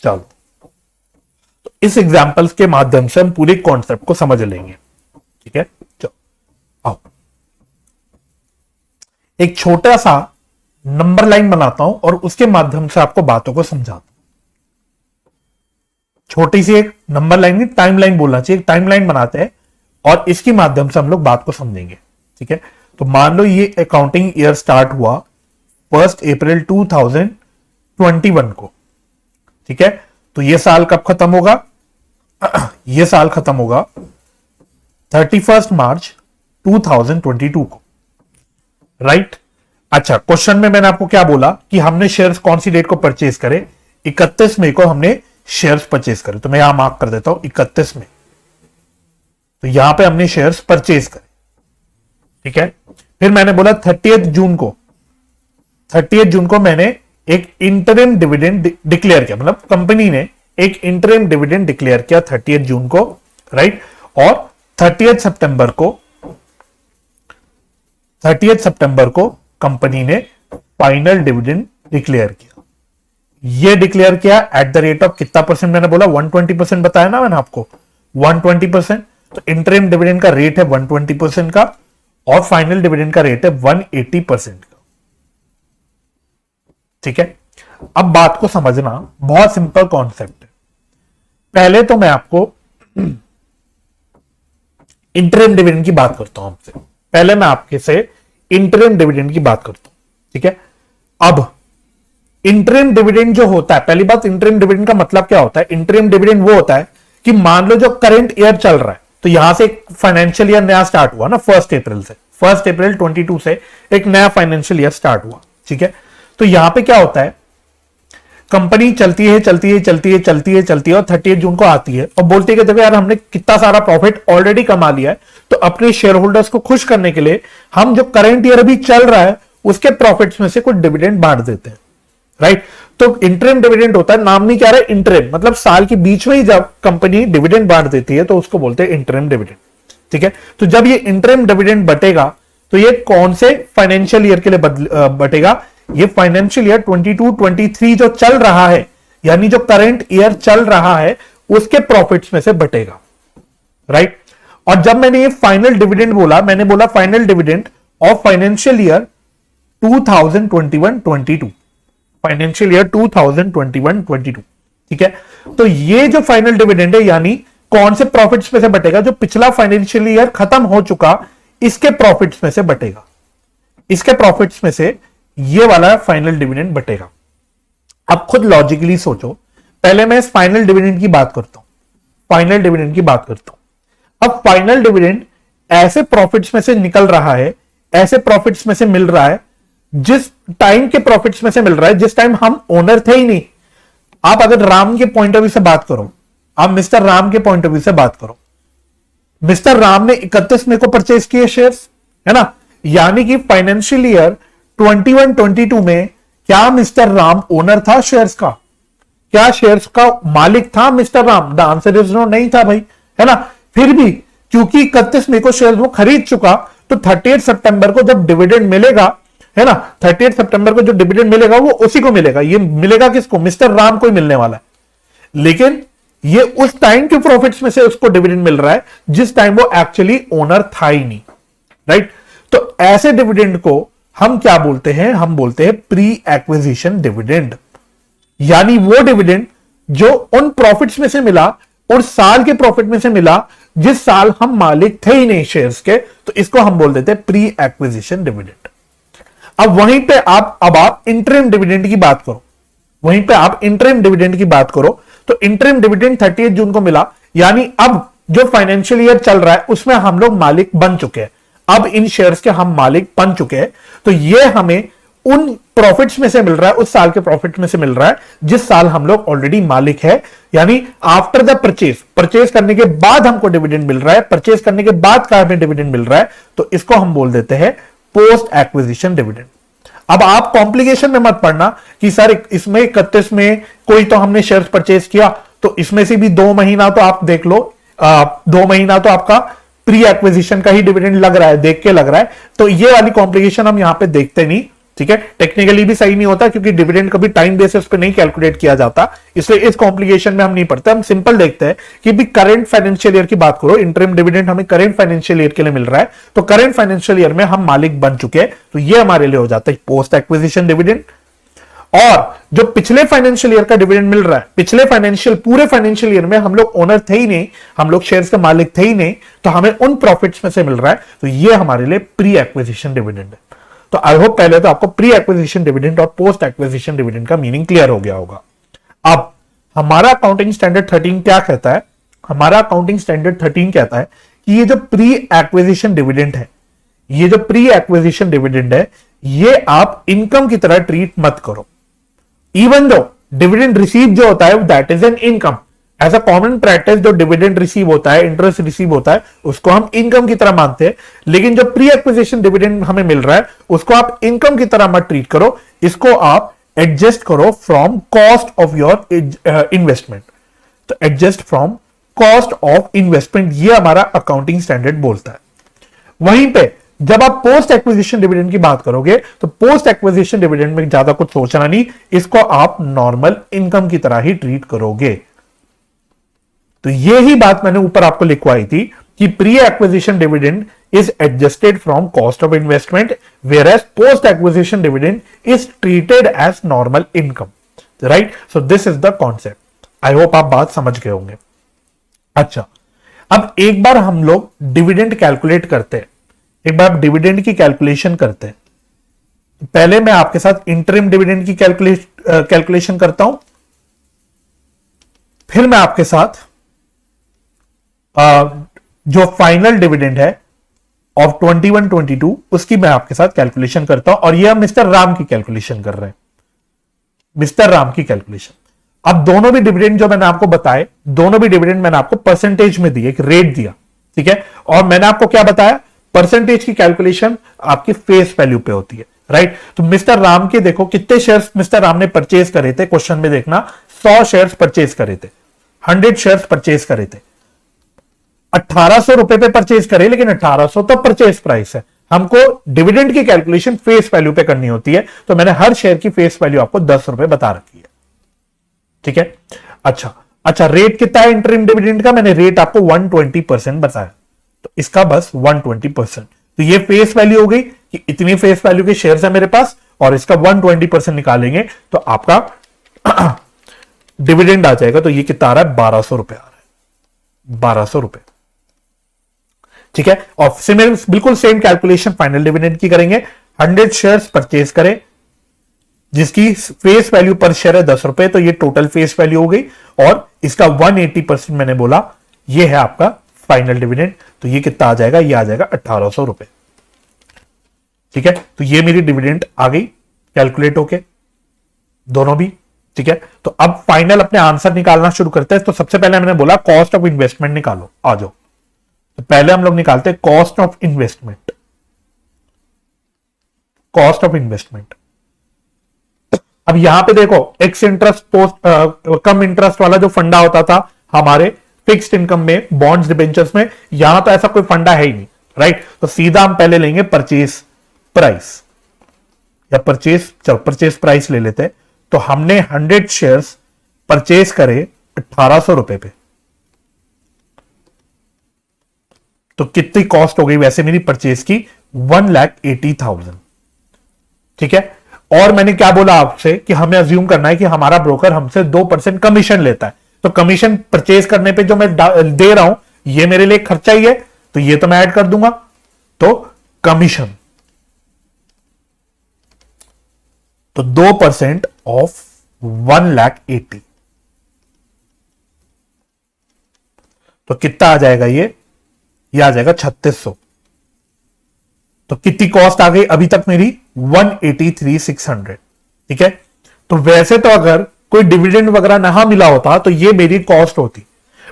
चलो, तो इस examples के माध्यम से हम पूरे concept को समझ लेंगे। ठीक है, चलो आओ एक छोटा सा नंबर लाइन बनाता हूं और उसके माध्यम से आपको बातों को समझाता हूं। छोटी सी एक नंबर लाइन, टाइम लाइन बोलना चाहिए, एक टाइम लाइन बनाते हैं और इसके माध्यम से हम लोग बात को समझेंगे। ठीक है, तो मान लो ये अकाउंटिंग ईयर स्टार्ट हुआ 1 अप्रैल 2021 को। ठीक है, तो ये साल कब खत्म होगा? ये साल खत्म होगा 31 मार्च 2022 को। राइट? अच्छा, क्वेश्चन में मैंने आपको क्या बोला कि हमने शेयर्स कौन सी डेट को परचेज करे? 31 मई को हमने शेयर्स परचेज करे। तो मैं यहां मार्क कर देता हूं 31 मई। तो यहां पे हमने शेयर्स परचेज करे। ठीक है, फिर मैंने बोला 30 जून को मैंने एक इंटरिम डिविडेंड डिक्लेयर किया, मतलब कंपनी ने एक इंटरिम डिविडेंड डिक्लेयर किया 30 जून को। राइट? और 30 सितंबर को कंपनी ने फाइनल डिविडेंड डिक्लेयर किया। ये डिक्लेयर किया एट द रेट ऑफ कितना परसेंट? मैंने बोला 120% बताया ना मैंने आपको, 120%। तो इंटरिम डिविडेंड का रेट है 120% का और फाइनल डिविडेंड का रेट है 180% का। ठीक है, अब बात को समझना बहुत सिंपल कॉन्सेप्ट है। पहले तो मैं आपको इंटरिम डिविडेंड की बात करता हूं आपसे। पहले मैं आपके से इंटरिम डिविडेंड की बात करता हूं। ठीक है, अब इंटरिम डिविडेंड जो होता है, पहली बात, इंटरिम डिविडेंड का मतलब क्या होता है? इंटरिम डिविडेंड वो होता है कि मान लो जो करंट ईयर चल रहा है, तो यहां से एक फाइनेंशियल ईयर नया स्टार्ट हुआ ना 1 अप्रैल से, 1 अप्रैल 22 से एक नया फाइनेंशियल ईयर स्टार्ट हुआ। ठीक है, तो यहां पे क्या होता है? कंपनी चलती है और 30 जून को आती है और बोलती है कि देखो यार, हमने कितना सारा प्रॉफिट ऑलरेडी कमा लिया है, तो अपने शेयर होल्डर्स को खुश करने के लिए हम जो करंट ईयर अभी चल रहा है उसके प्रॉफिट्स में से कुछ डिविडेंड बांट देते हैं। राइट? तो इंटरिम डिविडेंड होता है, नाम नहीं कह रहा है इंटरिम, मतलब साल के बीच में ही जब कंपनी डिविडेंड बांट देती है तो उसको बोलते हैं इंटरिम डिविडेंड। ठीक है, तो जब ये इंटरिम डिविडेंड बटेगा तो ये कौन से फाइनेंशियल ईयर के लिए बटेगा? ये फाइनेंशियल ईयर 22-23 जो चल रहा है, यानी जो करंट ईयर चल रहा है उसके प्रॉफिट्स में से बटेगा। राइट? और जब मैंने ये फाइनल डिविडेंड बोला, मैंने बोला final dividend of financial year 2021-22, financial year 2021-22। ठीक है, तो ये जो फाइनल डिविडेंड है यानी कौन से प्रॉफिट्स में से बटेगा? जो पिछला फाइनेंशियल ईयर खत्म हो चुका इसके प्रॉफिट्स में से बटेगा। इसके प्रॉफिट्स में से ये वाला फाइनल डिविडेंड बटेगा। अब खुद लॉजिकली सोचो, पहले मैं इस फाइनल डिविडेंड की बात करता हूं, अब फाइनल डिविडेंड ऐसे प्रॉफिट्स में से निकल रहा है, ऐसे प्रॉफिट्स में से मिल रहा है, जिस टाइम के प्रॉफिट्स में से मिल रहा है जिस टाइम हम ओनर थे ही नहीं। आप अगर राम के पॉइंट ऑफ व्यू से बात करो, आप मिस्टर राम के पॉइंट ऑफ व्यू से बात करो, मिस्टर राम ने 31 मई को परचेज किए शेयर्स, है ना? यानी कि फाइनेंशियल ईयर 21-22 में क्या मिस्टर राम ओनर था शेयर्स का? क्या शेयर्स का मालिक था mister Ram? The answer is no, नहीं था भाई, है ना? फिर भी क्योंकि 31 मई को शेयर्स वो खरीद चुका, तो 30 सितंबर को जब डिविडेंड मिलेगा, है ना, 30 सितंबर को जो डिविडेंड मिलेगा वो उसी को मिलेगा। ये मिलेगा किसको? मिस्टर राम को ही मिलने वाला है। लेकिन ये उस टाइम के प्रॉफिट्स में से उसको डिविडेंड मिल रहा है जिस टाइम वो एक्चुअली ओनर था ही नहीं। राइट? तो ऐसे डिविडेंड को हम क्या बोलते हैं? हम बोलते हैं प्री एक्विजिशन डिविडेंड, यानी वो डिविडेंड जो उन प्रॉफिट्स में से मिला और साल के प्रॉफिट में से मिला जिस साल हम मालिक थे ही नहीं शेयर्स के, तो इसको हम बोल देते हैं प्री एक्विजिशन डिविडेंड। अब वहीं पे आप इंटरिम डिविडेंड की बात करो, तो इंटरिम डिविडेंड 30 जून को मिला, यानी अब जो फाइनेंशियल ईयर चल रहा है उसमें हम लोग मालिक बन चुके हैं, अब इन शेयर्स के हम मालिक बन चुके हैं। तो ये हमें उन प्रॉफिट्स में से मिल रहा है, उस साल के प्रॉफिट में से मिल रहा है जिस साल हम लोग ऑलरेडी मालिक है, यानी आफ्टर द परचेज करने के बाद हमको डिविडेंड मिल रहा है, परचेज करने के बाद का हमें डिविडेंड मिल रहा है, तो इसको हम बोल देते हैं पोस्ट एक्विजिशन डिविडेंड। अब आप कॉम्प्लिकेशन में मत पड़ना कि सर इसमें 31 में कोई तो हमने शेयर्स परचेज किया, तो इसमें से भी 2 महीना तो आप देख लो, 2 महीना तो आपका प्री एक्विजिशन का ही डिविडेंड लग रहा है, देख के लग रहा है, तो ये वाली कॉम्प्लिकेशन हम यहां पे देखते नहीं, ठीक है। टेक्निकली भी सही नहीं होता क्योंकि डिविडेंड कभी टाइम बेसिस पे नहीं कैलकुलेट किया जाता, इसलिए इस कॉम्प्लिकेशन में हम नहीं पढ़ते। हम सिंपल देखते हैं कि भी करंट फाइनेंशियल ईयर की बात करो, इंटरिम डिविडेंड हमें करंट फाइनेंशियल ईयर के लिए मिल रहा है, तो करंट फाइनेंशियल ईयर में हम मालिक बन चुके हैं, तो ये हमारे लिए हो जाता है पोस्ट एक्विजिशन डिविडेंड। और जो पिछले फाइनेंशियल ईयर का डिविडेंड मिल रहा है, पिछले पूरे फाइनेंशियल ईयर में हम लोग ओनर थे ही नहीं, हम लोग शेयर्स के मालिक थे ही नहीं, तो हमें उन प्रॉफिट्स में से मिल रहा है, तो ये हमारे लिए प्री एक्विजिशन डिविडेंड है। तो आई होप पहले तो आपको प्री एक्विजिशन डिविडेंड और पोस्ट एक्विजिशन डिविडेंड का मीनिंग क्लियर हो गया होगा। अब हमारा अकाउंटिंग स्टैंडर्ड 13 क्या कहता है? हमारा अकाउंटिंग स्टैंडर्ड 13 कहता है कि ये जो प्री एक्विजिशन डिविडेंड है, ये जो प्री एक्विजिशन डिविडेंड है, ये आप इनकम की तरह ट्रीट मत करो। इवन दो डिविडेंड रिसीव जो होता है that is an income, as a common practice जो डिविडेंड रिसीव होता है, इंटरेस्ट रिसीव होता है, उसको हम इनकम की तरह मानते हैं, लेकिन जो प्री एक्विजिशन डिविडेंड हमें मिल रहा है उसको आप इनकम की तरह मत ट्रीट करो, इसको आप एडजस्ट करो from cost of your investment. तो adjust from cost of investment, ये हमारा अकाउंटिंग स्टैंडर्ड बोलता है। वहीं पे जब आप पोस्ट एक्विजिशन डिविडेंड की बात करोगे तो पोस्ट एक्विजिशन डिविडेंड में ज्यादा कुछ सोचना नहीं, इसको आप नॉर्मल इनकम की तरह ही ट्रीट करोगे। तो ये ही बात मैंने ऊपर आपको लिखवाई थी कि pre acquisition dividend is adjusted from cost of investment, where as post acquisition dividend is treated as normal income, right. So this is the concept. I hope आप बात समझ गए होंगे। अच्छा, अब एक बार हम लोग डिविडेंड कैलकुलेट करते हैं, एक बार डिविडेंड की कैलकुलेशन करते हैं। पहले मैं आपके साथ इंटरिम डिविडेंड की कैलकुलेशन करता हूं, फिर मैं आपके साथ जो फाइनल डिविडेंड है ऑफ 21-22 उसकी मैं आपके साथ कैलकुलेशन करता हूं, और ये हम मिस्टर राम की कैलकुलेशन कर रहे हैं, मिस्टर राम की कैलकुलेशन। अब दोनों भी डिविडेंड जो मैंने आपको बताए, दोनों भी डिविडेंड मैंने आपको परसेंटेज में दिए, एक रेट दिया, ठीक है। और मैंने आपको क्या बताया, परसेंटेज की कैलकुलेशन आपकी फेस वैल्यू पे होती है, राइट। तो मिस्टर राम के देखो कितने शेयर्स मिस्टर राम ने परचेज करे थे, क्वेश्चन में देखना 100 शेयर्स परचेज करे थे, 100 शेयर्स परचेज करे थे, 1800 रुपए पे परचेज करे, लेकिन 1800 तो परचेज प्राइस है, हमको डिविडेंड की कैलकुलेशन फेस वैल्यू पे करनी होती है, तो मैंने हर शेयर की फेस वैल्यू आपको 10 रुपए बता रखी है, ठीक है। अच्छा, रेट कितना है इंटरिम डिविडेंड का? मैंने रेट आपको 120% बताया, तो इसका बस 120%। तो ये फेस वैल्यू हो गई कि इतनी फेस वैल्यू के शेयर्स है मेरे पास, और इसका 120% निकालेंगे तो आपका डिविडेंड आ जाएगा। तो ये कितना आ रहा है? 1200 रुपए आ रहा है, 1200 रुपए, ठीक है। और सिमिलर बिल्कुल सेम कैलकुलेशन फाइनल डिविडेंड की करेंगे। 100 शेयर्स परचेज करें जिसकी फेस वैल्यू पर शेयर है 10 रुपए, तो ये टोटल फेस वैल्यू हो गई, और इसका 180% मैंने बोला, ये है आपका फाइनल डिविडेंड। तो ये कितना आ जाएगा? ये आ जाएगा 1800 रुपए, ठीक है। तो ये मेरी डिविडेंड आ गई कैलकुलेट होके, दोनों भी, ठीक है। तो अब फाइनल अपने आंसर निकालना शुरू करते हैं। तो सबसे पहले मैंने बोला कॉस्ट ऑफ इन्वेस्टमेंट निकालो, आ जाओ। तो पहले हम लोग निकालते हैं cost of investment, cost of investment. अब यहां पे देखो एक्स इंटरेस्ट पोस्ट कम इंटरेस्ट वाला जो फंडा होता था हमारे फिक्स्ड इनकम में, बॉन्ड्स डिबेंचर्स में, यहां तो ऐसा कोई फंडा है ही नहीं, राइट। तो सीधा हम पहले लेंगे परचेज प्राइस, या परचेज प्राइस ले लेते हैं। तो हमने 100 शेयर्स परचेज करे 1800 रुपए पे, तो कितनी कॉस्ट हो गई वैसे मेरी परचेज की? 1,80,000, ठीक है। और मैंने क्या बोला आपसे कि हमें अज्यूम करना है कि हमारा ब्रोकर हमसे 2% कमीशन लेता है, तो कमीशन परचेज करने पे जो मैं दे रहा हूं ये मेरे लिए खर्चा ही है, तो ये तो मैं ऐड कर दूंगा। तो कमीशन, तो 2% ऑफ 1,80,000, तो कितना आ जाएगा? ये आ जाएगा 3600, तो कितनी कॉस्ट आ गई अभी तक मेरी 183,600। ठीक है, तो वैसे तो अगर कोई डिविडेंड वगैरह ना मिला होता तो ये मेरी कॉस्ट होती,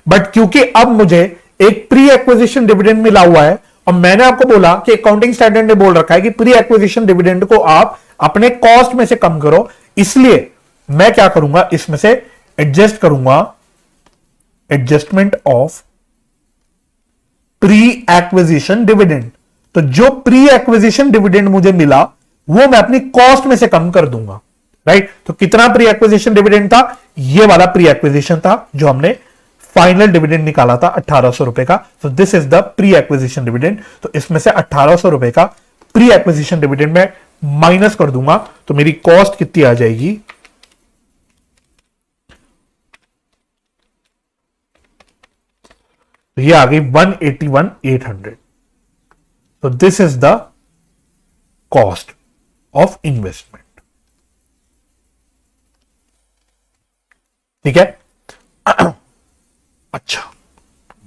बट क्योंकि अब मुझे एक प्री एक्विजिशन डिविडेंड मिला हुआ है और मैंने आपको बोला कि अकाउंटिंग स्टैंडर्ड ने बोल रखा है कि प्री एक्विजिशन डिविडेंड को आप अपने कॉस्ट में से कम करो, इसलिए मैं क्या करूंगा, इसमें से एडजस्ट करूंगा, adjustment of pre acquisition dividend. तो जो प्री एक्विजिशन डिविडेंड मुझे मिला वो मैं अपनी कॉस्ट में से कम कर दूंगा, राइट। तो कितना प्री एक्विजिशन डिविडेंड था, ये वाला प्री एक्विजिशन था जो हमने फाइनल डिविडेंड निकाला था 1800 रुपए का। तो this is the pre acquisition dividend. तो इसमें से 1800 रुपए का प्री एक्विजिशन डिविडेंड में माइनस कर दूंगा, तो मेरी कॉस्ट कितनी आ जाएगी, तो ये आ गई 181,800। तो this is the cost of investment. ठीक है, अच्छा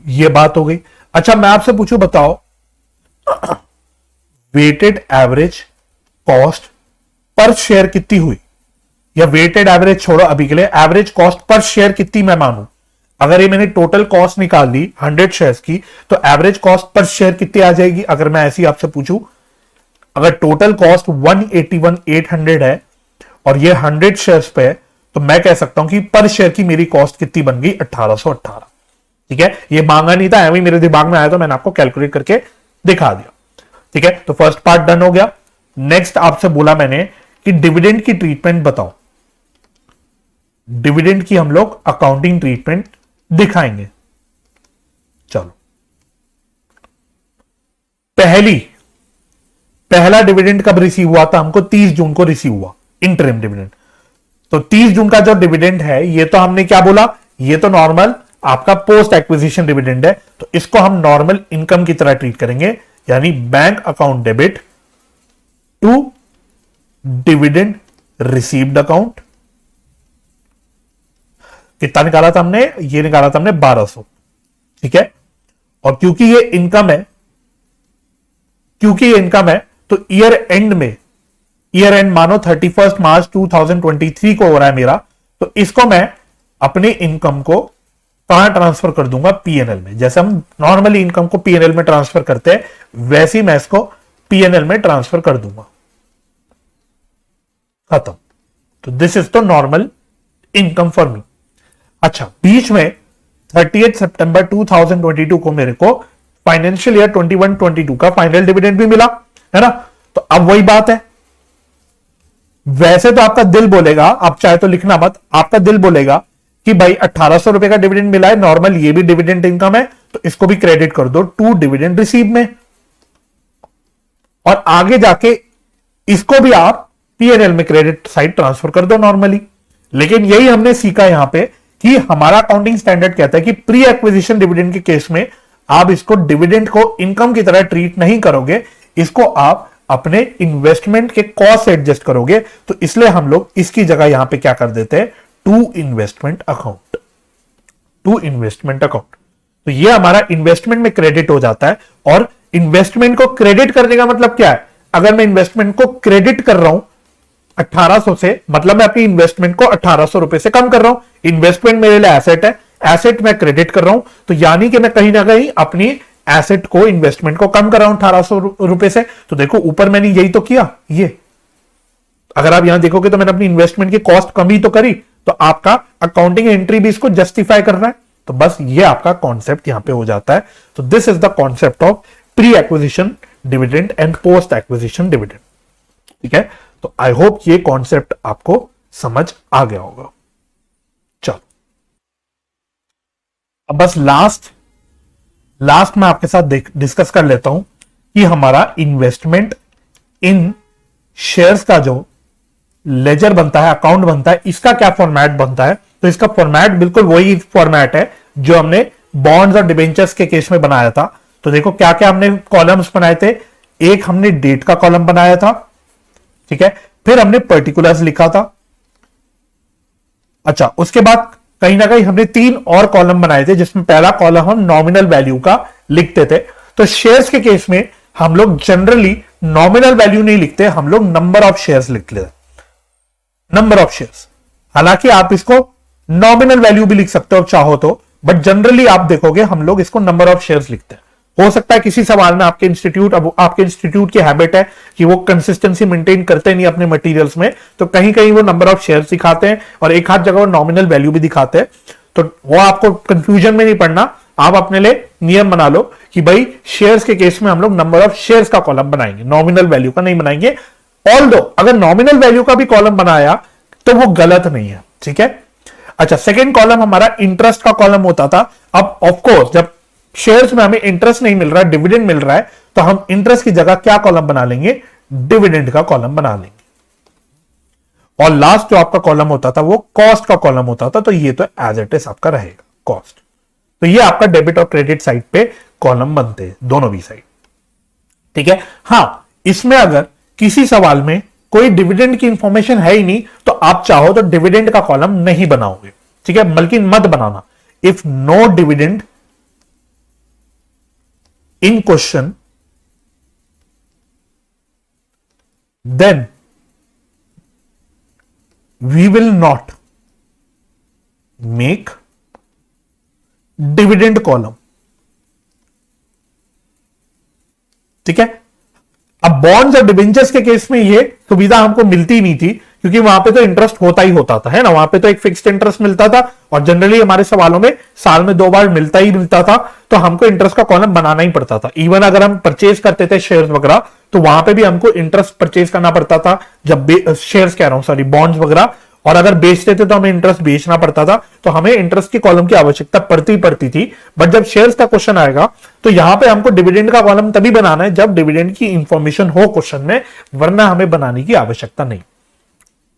ये बात हो गई। अच्छा मैं आपसे पूछूं, बताओ weighted average cost per share कितनी हुई, या वेटेड एवरेज छोड़ो अभी के लिए, एवरेज कॉस्ट पर शेयर कितनी मैं मानूं। अगर ये मैंने टोटल कॉस्ट निकाल ली 100 शेयर्स की, तो एवरेज कॉस्ट पर शेयर कितनी आ जाएगी। अगर मैं ऐसी आपसे पूछूं, अगर टोटल कॉस्ट 181,800 है और ये 100 शेयर्स पे है, तो मैं कह सकता हूं कि पर शेयर की मेरी कॉस्ट कितनी बन गई, 1818। ठीक है, ये मांगा नहीं था, एवं मेरे दिमाग में आया तो मैंने आपको कैलकुलेट करके दिखा दिया। ठीक है, तो फर्स्ट पार्ट डन हो गया। नेक्स्ट आपसे बोला मैंने कि डिविडेंड की ट्रीटमेंट बताओ। डिविडेंड की हम लोग अकाउंटिंग ट्रीटमेंट दिखाएंगे। चलो, पहला डिविडेंड कब रिसीव हुआ था, हमको 30 जून को रिसीव हुआ, इंटरिम डिविडेंड। तो 30 जून का जो डिविडेंड है, ये तो हमने क्या बोला, ये तो नॉर्मल आपका पोस्ट एक्विजिशन डिविडेंड है, तो इसको हम नॉर्मल इनकम की तरह ट्रीट करेंगे, यानी bank account debit to dividend received account. कितना निकाला था हमने, ये निकाला था हमने 1200। ठीक है, और क्योंकि ये इनकम है, तो ईयर एंड मानो 31 मार्च 2023 को हो रहा है मेरा, तो इसको मैं अपनी इनकम को कहां ट्रांसफर कर दूंगा, पीएनएल में। जैसे हम नॉर्मली इनकम को पीएनएल में ट्रांसफर करते हैं, वैसे ही मैं इसको पीएनएल में ट्रांसफर कर दूंगा, खत्म। तो this is the normal income for me. अच्छा, बीच में 30 सितंबर 2022 को मेरे को फाइनेंशियल ईयर 21-22 का फाइनल डिविडेंड भी मिला, है ना। तो अब वही बात है, वैसे तो आपका दिल बोलेगा, आप चाहे तो लिखना मत, आपका दिल बोलेगा कि भाई 1800 रुपए का डिविडेंड मिला है, नॉर्मल ये भी डिविडेंड इनकम है, तो इसको भी क्रेडिट कर दो टू डिविडेंड रिसीव में, और आगे जाके इसको भी आप पीएनएल में क्रेडिट साइड ट्रांसफर कर दो नॉर्मली। लेकिन यही हमने सीखा यहां पे कि हमारा अकाउंटिंग स्टैंडर्ड कहता है कि प्री एक्विजिशन डिविडेंड के केस में आप इसको डिविडेंड को इनकम की तरह ट्रीट नहीं करोगे, इसको आप अपने इन्वेस्टमेंट के कॉस्ट से एडजस्ट करोगे। तो इसलिए हम लोग इसकी जगह यहां पे क्या कर देते हैं, टू इन्वेस्टमेंट अकाउंट। तो ये हमारा इन्वेस्टमेंट में क्रेडिट हो जाता है। और इन्वेस्टमेंट को क्रेडिट करने का मतलब क्या है, अगर मैं इन्वेस्टमेंट को क्रेडिट कर रहा हूं 1800 से, मतलब मैं अपनी इन्वेस्टमेंट को 1800 रुपए से कम कर रहा हूं। इन्वेस्टमेंट मेरे लिए एसेट है, एसेट मैं क्रेडिट कर रहा हूं, तो यानी कि मैं कहीं ना कहीं अपनी एसेट को, इन्वेस्टमेंट को कम कर रहा हूं 1800 रुपए से। तो देखो ऊपर मैंने यही तो किया, ये अगर आप यहां देखोगे तो मैंने अपनी इन्वेस्टमेंट की कॉस्ट कम ही तो करी, तो आपका अकाउंटिंग एंट्री भी इसको जस्टिफाई कर रहा है। तो बस ये आपका कॉन्सेप्ट यहां पे हो जाता है। तो this is the concept of pre acquisition dividend and post acquisition dividend. ठीक है, तो आई होप ये कॉन्सेप्ट आपको समझ आ गया होगा। चलो, अब बस लास्ट मैं आपके साथ डिस्कस कर लेता हूं कि हमारा इन्वेस्टमेंट इन शेयर्स का जो लेजर बनता है, अकाउंट बनता है, इसका क्या फॉर्मेट बनता है। तो इसका फॉर्मेट बिल्कुल वही फॉर्मेट है जो हमने बॉन्ड्स और डिबेंचर्स के केस में बनाया था। तो देखो क्या क्या हमने कॉलम्स बनाए थे, एक हमने डेट का कॉलम बनाया था, ठीक है, फिर हमने पर्टिकुलर्स लिखा था। अच्छा, उसके बाद कहीं ना कहीं हमने 3 और कॉलम बनाए थे, जिसमें पहला कॉलम हम नॉमिनल वैल्यू का लिखते थे। तो शेयर्स के केस में हम लोग जनरली नॉमिनल वैल्यू नहीं लिखते, हम लोग नंबर ऑफ शेयर्स लिख लेते, नंबर ऑफ शेयर्स। हालांकि आप इसको नॉमिनल वैल्यू भी लिख सकते हो चाहो तो, बट जनरली आप देखोगे हम लोग इसको नंबर ऑफ शेयर्स लिखते हैं। हो सकता है किसी सवाल में आपके इंस्टीट्यूट की हैबिट है कि वो कंसिस्टेंसी मेंटेन करते नहीं अपने मटेरियल्स में, तो कहीं कहीं वो नंबर ऑफ शेयर्स दिखाते हैं और एक हाथ जगह वो नॉमिनल वैल्यू भी दिखाते हैं। तो वो आपको कंफ्यूजन में नहीं पड़ना, आप अपने लिए नियम बना लो कि भाई शेयर्स के केस में हम लोग नंबर ऑफ शेयर्स का कॉलम बनाएंगे, नॉमिनल वैल्यू का नहीं बनाएंगे। ऑल्दो अगर नॉमिनल वैल्यू का भी कॉलम बनाया तो वो गलत नहीं है, ठीक है। अच्छा, सेकेंड कॉलम हमारा इंटरेस्ट का कॉलम होता था। अब ऑफकोर्स जब शेयर्स में हमें इंटरेस्ट नहीं मिल रहा है, डिविडेंड मिल रहा है, तो हम इंटरेस्ट की जगह क्या कॉलम बना लेंगे, डिविडेंड का कॉलम बना लेंगे। और लास्ट जो आपका कॉलम होता था वो कॉस्ट का कॉलम होता था, तो ये तो एज इट इज आपका रहेगा कॉस्ट। तो ये आपका डेबिट और क्रेडिट साइड पे कॉलम बनते हैं, दोनों भी साइड, ठीक है। हां, इसमें अगर किसी सवाल में कोई डिविडेंड की इंफॉर्मेशन है ही नहीं, तो आप चाहो तो डिविडेंड का कॉलम नहीं बनाओगे, ठीक है, बल्कि मत बनाना। If no dividend in question, then we will not make dividend column, ठीक है। अब बॉन्ड्स और डिबेंचर्स के केस में ये सुविधा हमको मिलती नहीं थी, क्योंकि वहां पे तो इंटरेस्ट होता ही होता था, है ना, वहां पे तो एक फिक्स्ड इंटरेस्ट मिलता था और जनरली हमारे सवालों में साल में 2 बार मिलता ही मिलता था, तो हमको इंटरेस्ट का कॉलम बनाना ही पड़ता था। इवन अगर हम परचेज करते थे शेयर्स वगैरह, तो वहां पे भी हमको इंटरेस्ट परचेज करना पड़ता था, जब शेयर्स कह रहा हूं सॉरी बॉन्ड्स वगैरह, और अगर बेचते थे तो हमें इंटरेस्ट बेचना पड़ता था, तो हमें इंटरेस्ट की कॉलम की आवश्यकता पड़ती थी। बट जब शेयर्स का क्वेश्चन आएगा तो यहां पे हमको डिविडेंड का कॉलम तभी बनाना है जब डिविडेंड की इंफॉर्मेशन हो क्वेश्चन में, वरना हमें बनाने की आवश्यकता नहीं,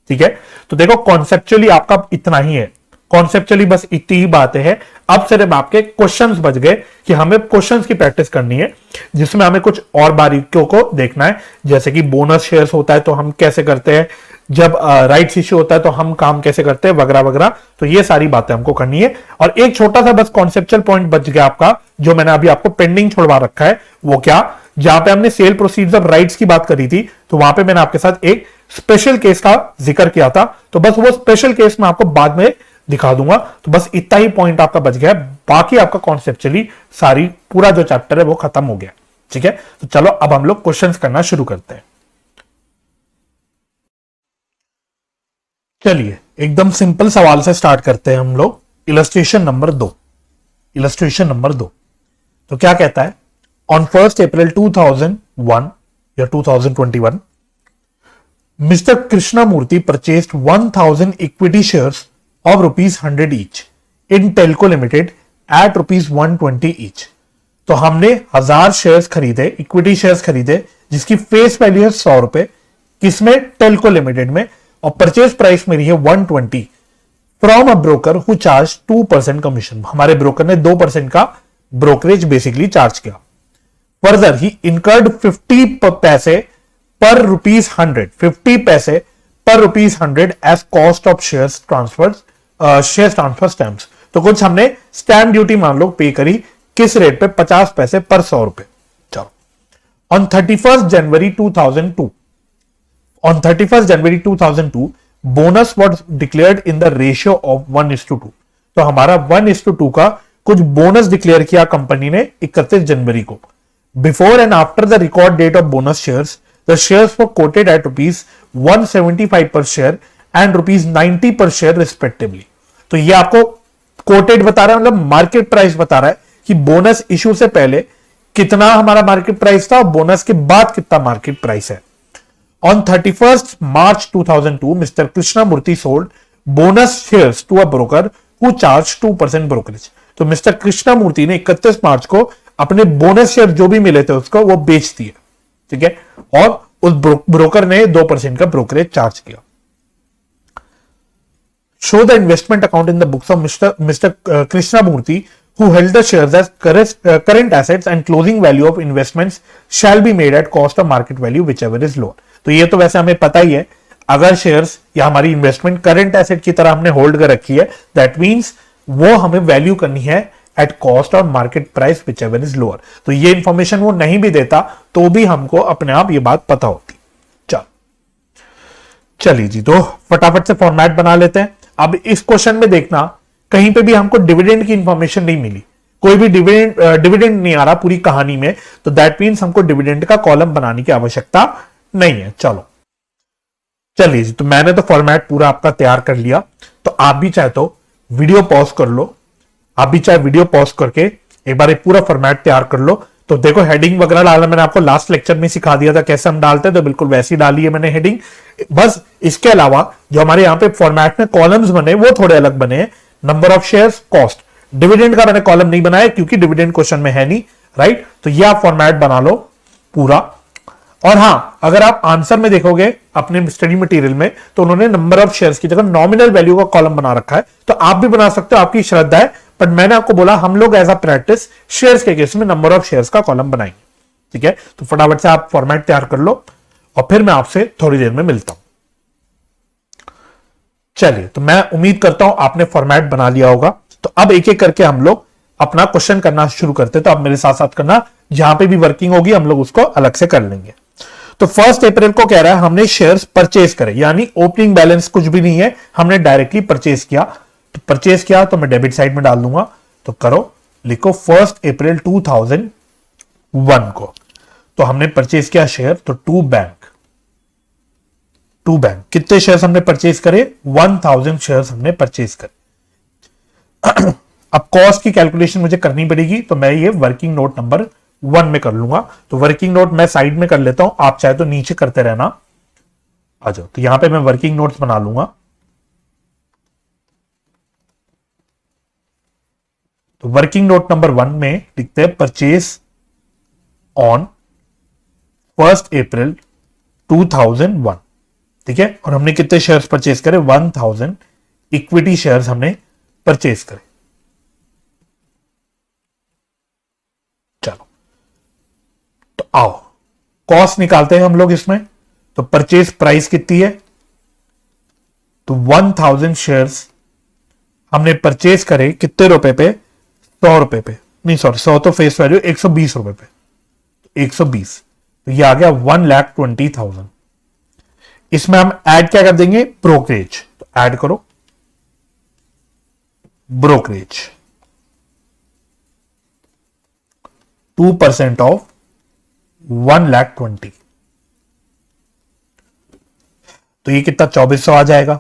ठीक है। तो देखो कॉन्सेप्चुअली आपका इतना ही है, कॉन्सेप्चुअली बस इतनी ही बातें हैं। अब सिर्फ आपके क्वेश्चंस बच गए कि हमें क्वेश्चंस की प्रैक्टिस करनी है, जिसमें हमें कुछ और बारीकियों को देखना है, जैसे कि बोनस शेयर्स होता है तो हम कैसे करते हैं, जब राइट्स इश्यू होता है तो हम काम कैसे करते हैं, वगैरह वगैरह। तो ये सारी बातें हमको करनी है। और एक छोटा सा बस कॉन्सेप्चुअल पॉइंट बच गया आपका, जो मैंने अभी आपको पेंडिंग छोड़वा रखा है, वो क्या, जहां पे हमने सेल प्रोसीड्स ऑफ राइट्स की बात करी थी, तो वहां पे मैंने आपके साथ एक स्पेशल केस का जिक्र किया था, तो बस वो स्पेशल केस मैं आपको बाद में दिखा दूंगा। तो बस इतना ही पॉइंट आपका बच गया है, बाकी आपका कॉन्सेप्चुअली सारी पूरा जो चैप्टर है वो खत्म हो गया, ठीक है। तो चलो अब हम लोग क्वेश्चंस करना शुरू करते हैं। चलिए एकदम सिंपल सवाल से स्टार्ट करते हैं हम लोग। इलस्ट्रेशन नंबर 2, इलस्ट्रेशन नंबर 2 तो क्या कहता है, ऑन 1 अप्रैल 2001 या 2021 Mr. Krishnamurthy purchased 1000 equity shares of ₹100 each in Telco Limited at ₹120 each। तो हमने 1000 शेयर्स खरीदे, इक्विटी शेयर्स खरीदे, जिसकी फेस वैल्यू है 100 रुपए, किसमें, टेल्को लिमिटेड में, और परचेज प्राइस मेरी है 120 from a broker who charge 2% कमीशन। हमारे ब्रोकर ने 2% का ब्रोकरेज बेसिकली चार्ज किया। फर्दर ही इनकर्ड 50 पैसे पर ₹100, 50 पैसे per ₹100 as cost of shares transfer, share transfer stamps. तो कुछ हमने स्टैम्प ड्यूटी मान लो पे करी, किस रेट पे, 50 पैसे पर 100 रुपए। चलो, on 31 January 2002, on 31st January 2002 bonus was declared in the ratio of 1:2। तो हमारा 1:2 का कुछ बोनस डिक्लेयर किया कंपनी ने 31 जनवरी को। Before and after the record date of bonus shares the shares were quoted at ₹175 per share and ₹90 पर share respectively. तो ये आपको कोटेड बता रहा है, मतलब मार्केट प्राइस बता रहा है कि बोनस इश्यू से पहले कितना हमारा मार्केट प्राइस था और बोनस के बाद कितना मार्केट प्राइस है। On 31st March 2002, Mr. Krishnamurthy sold bonus shares to a broker who charged 2% brokerage। तो मिस्टर कृष्णामूर्ति ने 31 मार्च को अपने बोनस शेयर जो भी मिले थे उसको वो बेच दिए, ठीक है, और उस ब्रोकर ने 2% का ब्रोकरेज चार्ज किया। Show the investment account in the books of Mr. Krishnamurthy who held the shares as current assets and closing value of investments shall be made at cost of market value whichever is lower। तो ये तो वैसे हमें पता ही है, अगर shares या हमारी इन्वेस्टमेंट करंट एसेट की तरह हमने होल्ड कर रखी है, दैट मींस वो हमें वैल्यू करनी है एट कॉस्ट और market price which ever is lower. तो ये इंफॉर्मेशन वो नहीं भी देता तो भी हमको अपने आप ये बात पता होती। चलिए जी, तो फटाफट से फॉर्मेट बना लेते हैं। अब इस क्वेश्चन में देखना कहीं पे भी हमको डिविडेंड की इंफॉर्मेशन नहीं मिली, कोई भी डिविडेंड नहीं आ रहा पूरी कहानी में, तो दैट मीन्स हमको डिविडेंड का कॉलम बनाने की आवश्यकता नहीं है। चलिए जी, तो मैंने तो फॉर्मेट पूरा आपका तैयार कर लिया। तो आप भी चाहे तो वीडियो पॉज कर लो, आप भी चाहे वीडियो पॉज करके एक बार एक पूरा फॉर्मेट तैयार कर लो। तो देखो हेडिंग वगैरह डालना मैंने आपको लास्ट लेक्चर में सिखा दिया था कैसे हम डालते हैं, तो बिल्कुल वैसी डाली है मैंने हेडिंग। बस इसके अलावा जो हमारे यहाँ पे फॉर्मेट में कॉलम्स बने वो थोड़े अलग बने हैं। Number of shares, cost, dividend का मैंने कॉलम नहीं बनाया क्योंकि डिविडेंड क्वेश्चन में है नहीं, राइट। तो ये आप फॉर्मेट बना लो पूरा। और हां, अगर आप आंसर में देखोगे अपने स्टडी मटेरियल में तो उन्होंने नंबर ऑफ शेयर्स की जगह नॉमिनल वैल्यू का कॉलम बना रखा है, तो आप भी बना सकते हो, आपकी श्रद्धा है। बट मैंने आपको बोला हम लोग एज अ प्रैक्टिस शेयर्स के केस में नंबर ऑफ शेयर्स का कॉलम बनाएंगे, ठीक है। तो फटाफट से आप फॉर्मेट तैयार कर लो और फिर मैं आपसे थोड़ी देर में मिलता हूं। चलिए, तो मैं उम्मीद करता हूं आपने फॉर्मेट बना लिया होगा। तो अब एक एक करके हम लोग अपना क्वेश्चन करना शुरू करते हैं। तो आप मेरे साथ साथ करना, जहां पे भी वर्किंग होगी हम लोग उसको अलग से कर लेंगे। तो 1 अप्रैल को कह रहा है हमने शेयर्स परचेज करे, यानी ओपनिंग बैलेंस कुछ भी नहीं है, हमने डायरेक्टली परचेज किया। तो परचेज किया तो मैं डेबिट साइड में डाल दूंगा। तो करो, लिखो 1 अप्रैल 2001 को तो हमने परचेज किया शेयर। तो टू बैंक कितने शेयर्स हमने परचेज करे? 1000 शेयर्स हमने परचेज करे। अब कॉस्ट की कैलकुलेशन मुझे करनी पड़ेगी, तो मैं ये वर्किंग नोट नंबर 1 में कर लूंगा। तो वर्किंग नोट मैं साइड में कर लेता हूं, आप चाहे तो नीचे करते रहना। आ जाओ, तो यहां पे मैं वर्किंग नोट्स बना लूंगा। तो वर्किंग नोट नंबर 1 में लिखते हैं परचेज ऑन 1 अप्रैल 2001, ठीक है। और हमने कितने शेयर्स परचेज करे? 1000 इक्विटी शेयर्स हमने परचेज करे। चलो, तो आओ कॉस्ट निकालते हैं हम लोग इसमें। तो परचेज प्राइस कितनी है? तो 1000 शेयर्स हमने परचेज करे कितने रुपए पे? 100 रुपए पे, नहीं सॉरी 100 तो फेस वैल्यू, 120 रुपए पे। 120, तो ये आ गया 1,20,000। इसमें हम ऐड क्या कर देंगे? ब्रोकरेज। तो ऐड करो ब्रोकरेज, 2% ऑफ 1,20,000। तो ये कितना? 2400 आ जाएगा।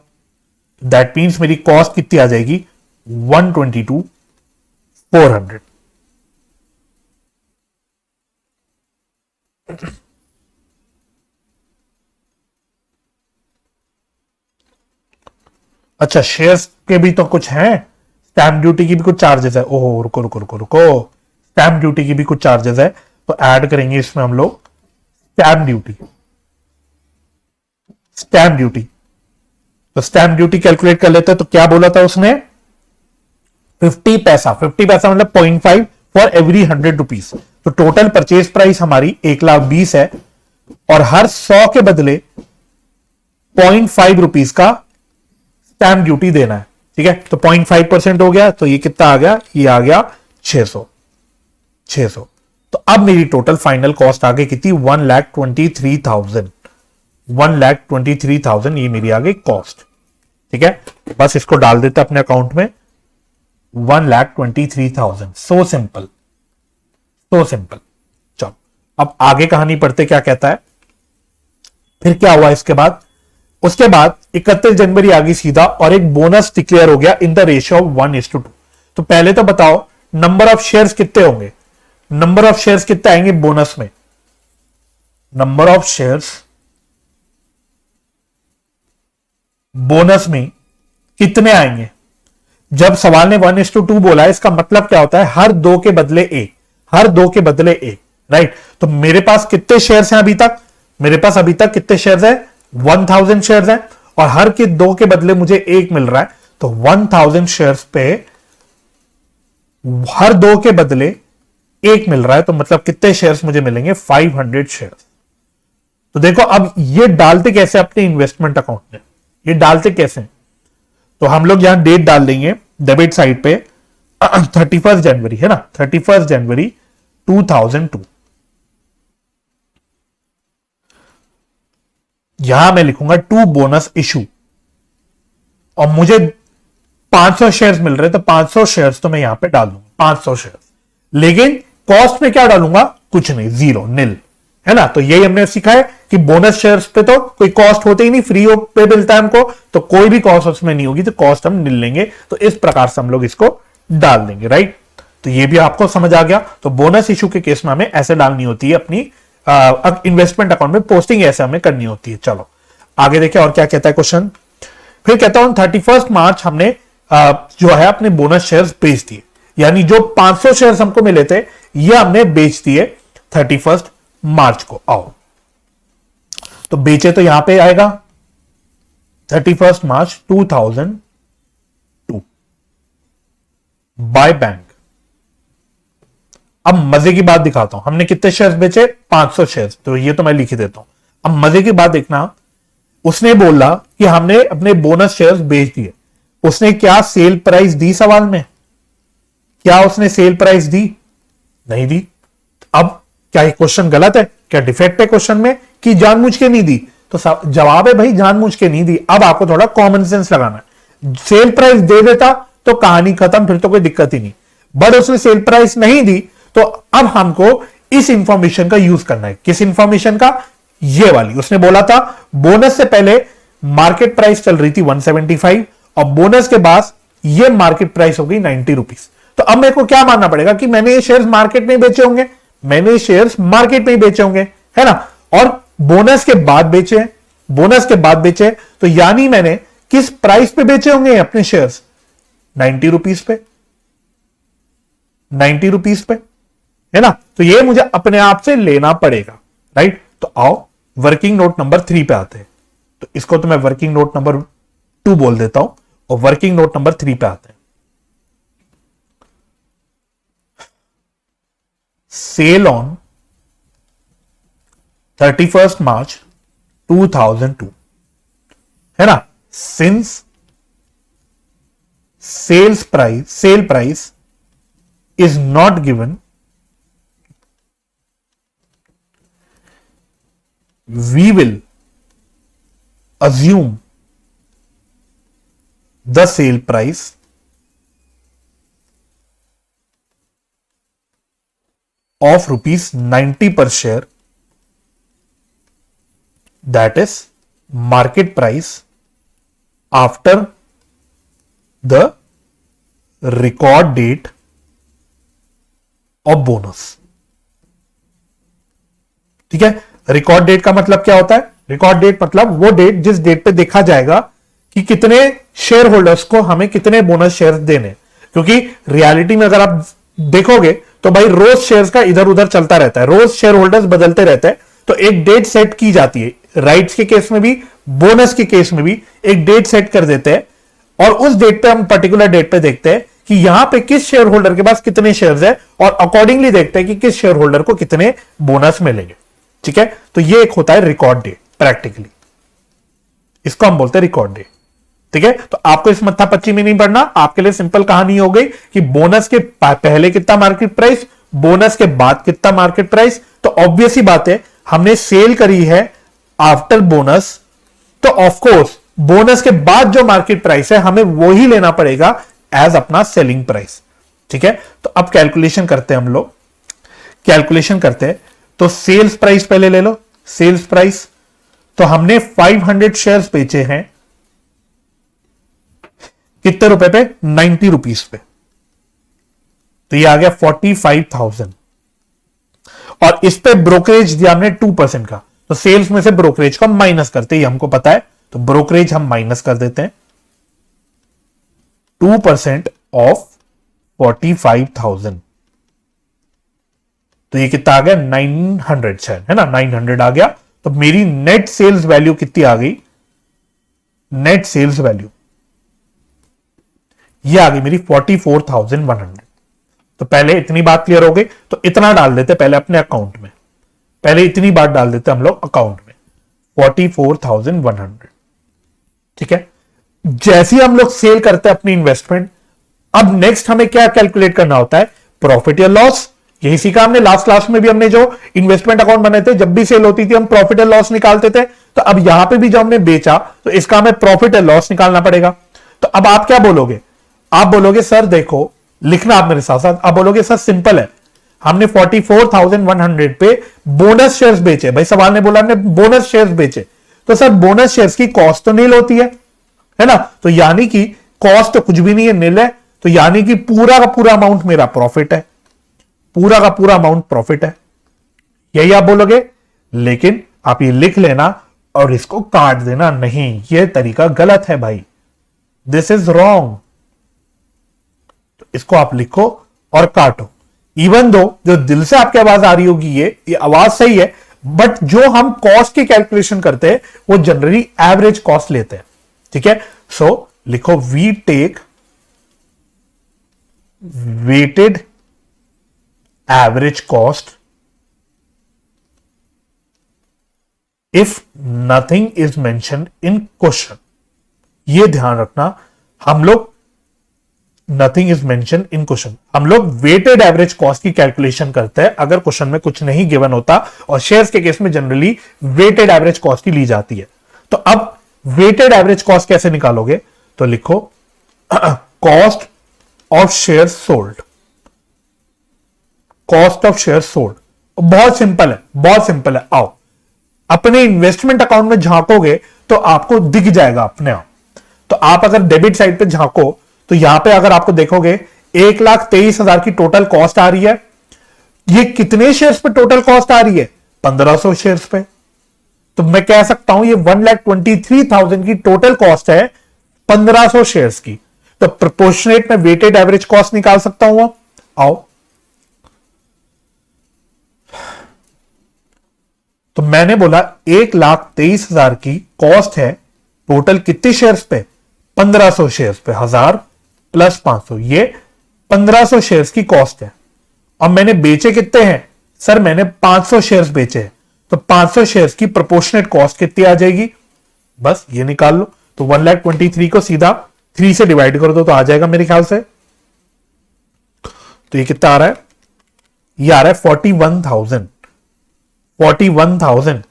दैट मीन्स मेरी कॉस्ट कितनी आ जाएगी? 122,400। अच्छा, शेयर्स के भी तो कुछ हैं, स्टैम्प ड्यूटी की भी कुछ चार्जेस है। ओहो, रुको रुको रुको रुको, स्टैम्प ड्यूटी की भी कुछ चार्जेस है, तो ऐड करेंगे इसमें हम लोग स्टैम्प ड्यूटी। तो स्टैम्प ड्यूटी कैलकुलेट कर लेते हैं। तो क्या बोला था उसने? 50 पैसा मतलब 0.5 फॉर एवरी 100 रुपीज। तो टोटल परचेज प्राइस हमारी 1,20,000 है और हर 100 के बदले 0.5 रुपीज का स्टैम्प ड्यूटी देना है, ठीक है। तो 0.5% हो गया, तो ये कितना आ गया? ये आ गया 600। तो अब मेरी टोटल फाइनल कॉस्ट आ गई कितनी? 1,23,000। 1,23,000 ये मेरी आ गई कॉस्ट, ठीक है। बस इसको डाल देते अपने अकाउंट में, 1,23,000। So simple. चलो, अब आगे कहानी पढ़ते, क्या कहता है फिर क्या हुआ इसके बाद? उसके बाद 31 जनवरी आ गई सीधा, और एक बोनस डिक्लेयर हो गया इन द रेशियो ऑफ 1:2। तो पहले तो बताओ नंबर ऑफ शेयर्स कितने होंगे? नंबर ऑफ शेयर्स कितने आएंगे बोनस में? नंबर ऑफ शेयर्स बोनस में कितने आएंगे? जब सवाल ने 1:2 बोला है, इसका मतलब क्या होता है? हर 2 के बदले 1, राइट। तो मेरे पास कितने शेयर्स हैं अभी तक? मेरे पास अभी तक कितने शेयर्स है? 1000 शेयर्स है, और हर के 2 के बदले मुझे 1 मिल रहा है। तो 1000 शेयर्स पे हर 2 के बदले 1 मिल रहा है, तो मतलब कितने शेयर्स मुझे मिलेंगे? 500 शेयर्स। तो देखो, अब ये डालते कैसे अपने इन्वेस्टमेंट अकाउंट में? ये डालते कैसे? तो हम लोग यहां डेट डाल देंगे डेबिट साइड पे, 31 जनवरी है ना, 31 जनवरी 2002, यहां मैं लिखूंगा टू बोनस इशू, और मुझे 500 शेयर्स मिल रहे, तो 500 शेयर्स तो मैं यहां पे डाल दूंगा 500 शेयर्स, लेकिन कॉस्ट में क्या डालूंगा, कुछ नहीं, जीरो, नील, है ना। तो यही हमने सीखा है कि बोनस शेयर्स पे तो कोई कॉस्ट होती ही नहीं, फ्री पे मिलता है हमको, तो कोई भी कॉस्ट उसमें नहीं होगी, तो कॉस्ट हम नील लेंगे। तो इस प्रकार से हम लोग इसको डाल देंगे, राइट। तो ये भी आपको समझ आ गया। तो बोनस इशू के केस में हमें ऐसे डालनी होती है अपनी इन्वेस्टमेंट अकाउंट में, पोस्टिंग ऐसे हमें करनी होती है। चलो आगे देखिए और क्या कहता है क्वेश्चन। फिर कहता हूं 31 मार्च हमने जो है अपने बोनस शेयर्स बेच दिए, यानी जो 500 शेयर्स हमको मिले थे ये हमने बेच दिए 31 मार्च को। आओ तो बेचे तो यहां पे आएगा 31 मार्च 2002 बाय बैंक। अब मजे की बात दिखाता हूं, हमने कितने शेयर्स बेचे, 500 शेयर्स, तो ये तो मैं लिख ही देता हूं। अब मजे की बात देखना, उसने बोला कि हमने अपने बोनस शेयर्स बेच दिए, उसने क्या सेल प्राइस दी सवाल में, क्या उसने सेल प्राइस दी, नहीं दी। अब क्या ये क्वेश्चन गलत है, क्या डिफेक्ट है क्वेश्चन में कि जानबूझ के नहीं दी, तो जवाब है भाई जानबूझ के नहीं दी। अब आपको थोड़ा कॉमन सेंस लगाना है, सेल प्राइस दे देता तो कहानी खत्म, फिर तो कोई दिक्कत ही नहीं, बट उसने सेल प्राइस नहीं दी, तो अब हमको इस इंफॉर्मेशन का यूज करना है। किस इंफॉर्मेशन का, ये वाली। उसने बोला था बोनस से पहले मार्केट प्राइस चल रही थी 175 और बोनस के बाद ये मार्केट प्राइस हो गई 90 रुपीज। तो अब मेरे को क्या मानना पड़ेगा कि मैंने ये शेयर्स मार्केट में बेचे होंगे, मैंने ये शेयर्स मार्केट में ही बेचे होंगे, है ना, और बोनस के बाद बेचे, बोनस के बाद बेचे, तो यानी मैंने किस प्राइस पे बेचे होंगे अपने शेयर्स, 90 रुपीज पे, 90 रुपीज पे, है ना। तो ये मुझे अपने आप से लेना पड़ेगा, राइट। तो आओ वर्किंग नोट नंबर 3 पे आते हैं। तो इसको तो मैं वर्किंग नोट नंबर 2 बोल देता हूं और वर्किंग नोट नंबर 3 पे आते हैं। सेल ऑन 31 मार्च 2002, है ना, since sale price is not given, we will assume the sale price of rupees 90 per share, that is market price after the record date of bonus। ठीक है, record date का मतलब क्या होता है, रिकॉर्ड डेट मतलब वो डेट जिस डेट पे देखा जाएगा कि कितने शेयर होल्डर्स को हमें कितने बोनस शेयर देने। क्योंकि रियलिटी में अगर आप देखोगे तो भाई रोज शेयर्स का इधर उधर चलता रहता है, रोज शेयर होल्डर्स बदलते रहते हैं, तो एक डेट सेट की जाती है। राइट्स के केस में भी, बोनस के केस में भी एक डेट सेट कर देते हैं, और उस डेट पे हम पर्टिकुलर डेट पे देखते हैं कि यहां पे किस शेयर होल्डर के पास कितने शेयर्स है, और अकॉर्डिंगली देखते हैं कि किस शेयर होल्डर को कितने बोनस मिलेंगे। ठीक है, तो ये एक होता है रिकॉर्ड डेट प्रैक्टिकली, इसको हम बोलते हैं रिकॉर्ड डेट। ठीक है, तो आपको इस मत्था पच्ची में नहीं पढ़ना, आपके लिए सिंपल कहानी हो गई कि बोनस के पहले कितना मार्केट प्राइस, बोनस के बाद कितना मार्केट प्राइस। तो ऑब्वियस ही बात है, हमने सेल करी है आफ्टर बोनस, तो ऑफकोर्स बोनस के बाद जो मार्केट प्राइस है हमें वो ही लेना पड़ेगा एज अपना सेलिंग प्राइस। ठीक है, तो अब कैलकुलेशन करते हैं हम लोग, कैलकुलेशन करते हैं। तो सेल्स प्राइस पहले ले लो, सेल्स प्राइस, तो हमने 500 शेयर्स बेचे हैं कितने रुपए पे, 90 रुपीज पे, तो ये आ गया 45,000, और इस पे ब्रोकरेज दिया हमने 2% का, तो सेल्स में से ब्रोकरेज को माइनस करते ही हमको पता है, तो ब्रोकरेज हम माइनस कर देते हैं 2% ऑफ 45,000, तो ये कितना आ गया 900 शायद, है ना, 900 आ गया। तो मेरी नेट सेल्स वैल्यू कितनी आ गई, नेट सेल्स वैल्यू ये आ गई मेरी 44,100। तो पहले इतनी बात क्लियर हो गई, तो इतना डाल देते पहले अपने अकाउंट में, पहले इतनी बात डाल देते हम लोग अकाउंट में 44,100। ठीक है, जैसे ही हम लोग सेल करते हैं अपनी इन्वेस्टमेंट, अब नेक्स्ट हमें क्या कैलकुलेट करना होता है, प्रॉफिट या लॉस। यही सीखा हमने लास्ट क्लास में भी, हमने जो इन्वेस्टमेंट अकाउंट बनाए थे, जब भी सेल होती थी हम प्रॉफिट या लॉस निकालते थे। तो अब यहां पे भी जब हमने बेचा तो इसका हमें प्रॉफिट या लॉस निकालना पड़ेगा। तो अब आप क्या बोलोगे, आप बोलोगे सर देखो, लिखना आप मेरे साथ साथ, आप बोलोगे सर सिंपल है, हमने 44,100 पे बोनस शेयर्स बेचे। भाई सवाल ने बोला हमने बोनस शेयर्स बेचे, तो सर बोनस शेयर्स की कॉस्ट तो नील होती है ना, तो यानी कि कॉस्ट तो कुछ भी नहीं है, नील है, तो यानी कि पूरा का पूरा अमाउंट मेरा प्रॉफिट है, पूरा का पूरा अमाउंट प्रॉफिट है, यही आप बोलोगे। लेकिन आप ये लिख लेना और इसको काट देना, नहीं ये तरीका गलत है भाई, दिस इज रॉन्ग। तो इसको आप लिखो और काटो। इवन दो जो दिल से आपकी आवाज आ रही होगी ये आवाज सही है, बट जो हम कॉस्ट की कैलकुलेशन करते हैं वो जनरली एवरेज कॉस्ट लेते हैं, ठीक है। सो लिखो we take weighted average cost if nothing is mentioned in question. ये ध्यान रखना, हम लोग nothing is mention in question, हम लोग वेटेड एवरेज कॉस्ट की कैलकुलेशन करते हैं अगर क्वेश्चन में कुछ नहीं गिवन होता, और शेयर्स के केस में जनरली वेटेड एवरेज कॉस्ट ही ली जाती है। तो अब वेटेड एवरेज कॉस्ट कैसे निकालोगे, तो लिखो cost of share sold, cost of share sold. बहुत सिंपल है, बहुत सिंपल है। आओ अपने इन्वेस्टमेंट अकाउंट में झांकोगे तो आपको दिख जाएगा अपने आप। तो आप अगर डेबिट साइड पे झांको तो यहां पे अगर आपको देखोगे 1,23,000 की टोटल कॉस्ट आ रही है। ये कितने शेयर्स पे टोटल कॉस्ट आ रही है, 1500 शेयर्स पे। तो मैं कह सकता हूं ये 1,23,000 की टोटल कॉस्ट है 1500 शेयर्स की। तो प्रोपोर्शनेट में वेटेड एवरेज कॉस्ट निकाल सकता हूं। आओ, तो मैंने बोला 1,23,000 की कॉस्ट है टोटल कितने शेयर्स पे, 1500 शेयर्स पे, 1000 प्लस 500, ये 1500 शेयर्स की कॉस्ट है। और मैंने बेचे कितने हैं, सर मैंने 500 शेयर्स बेचे हैं, तो 500 शेयर्स की प्रोपोर्शनेट कॉस्ट कितनी आ जाएगी, बस ये निकाल लो। तो 1,23,000 को सीधा 3 से डिवाइड कर दो तो आ जाएगा मेरे ख्याल से। तो ये कितना आ रहा है, ये आ रहा है 41,000, 41,000।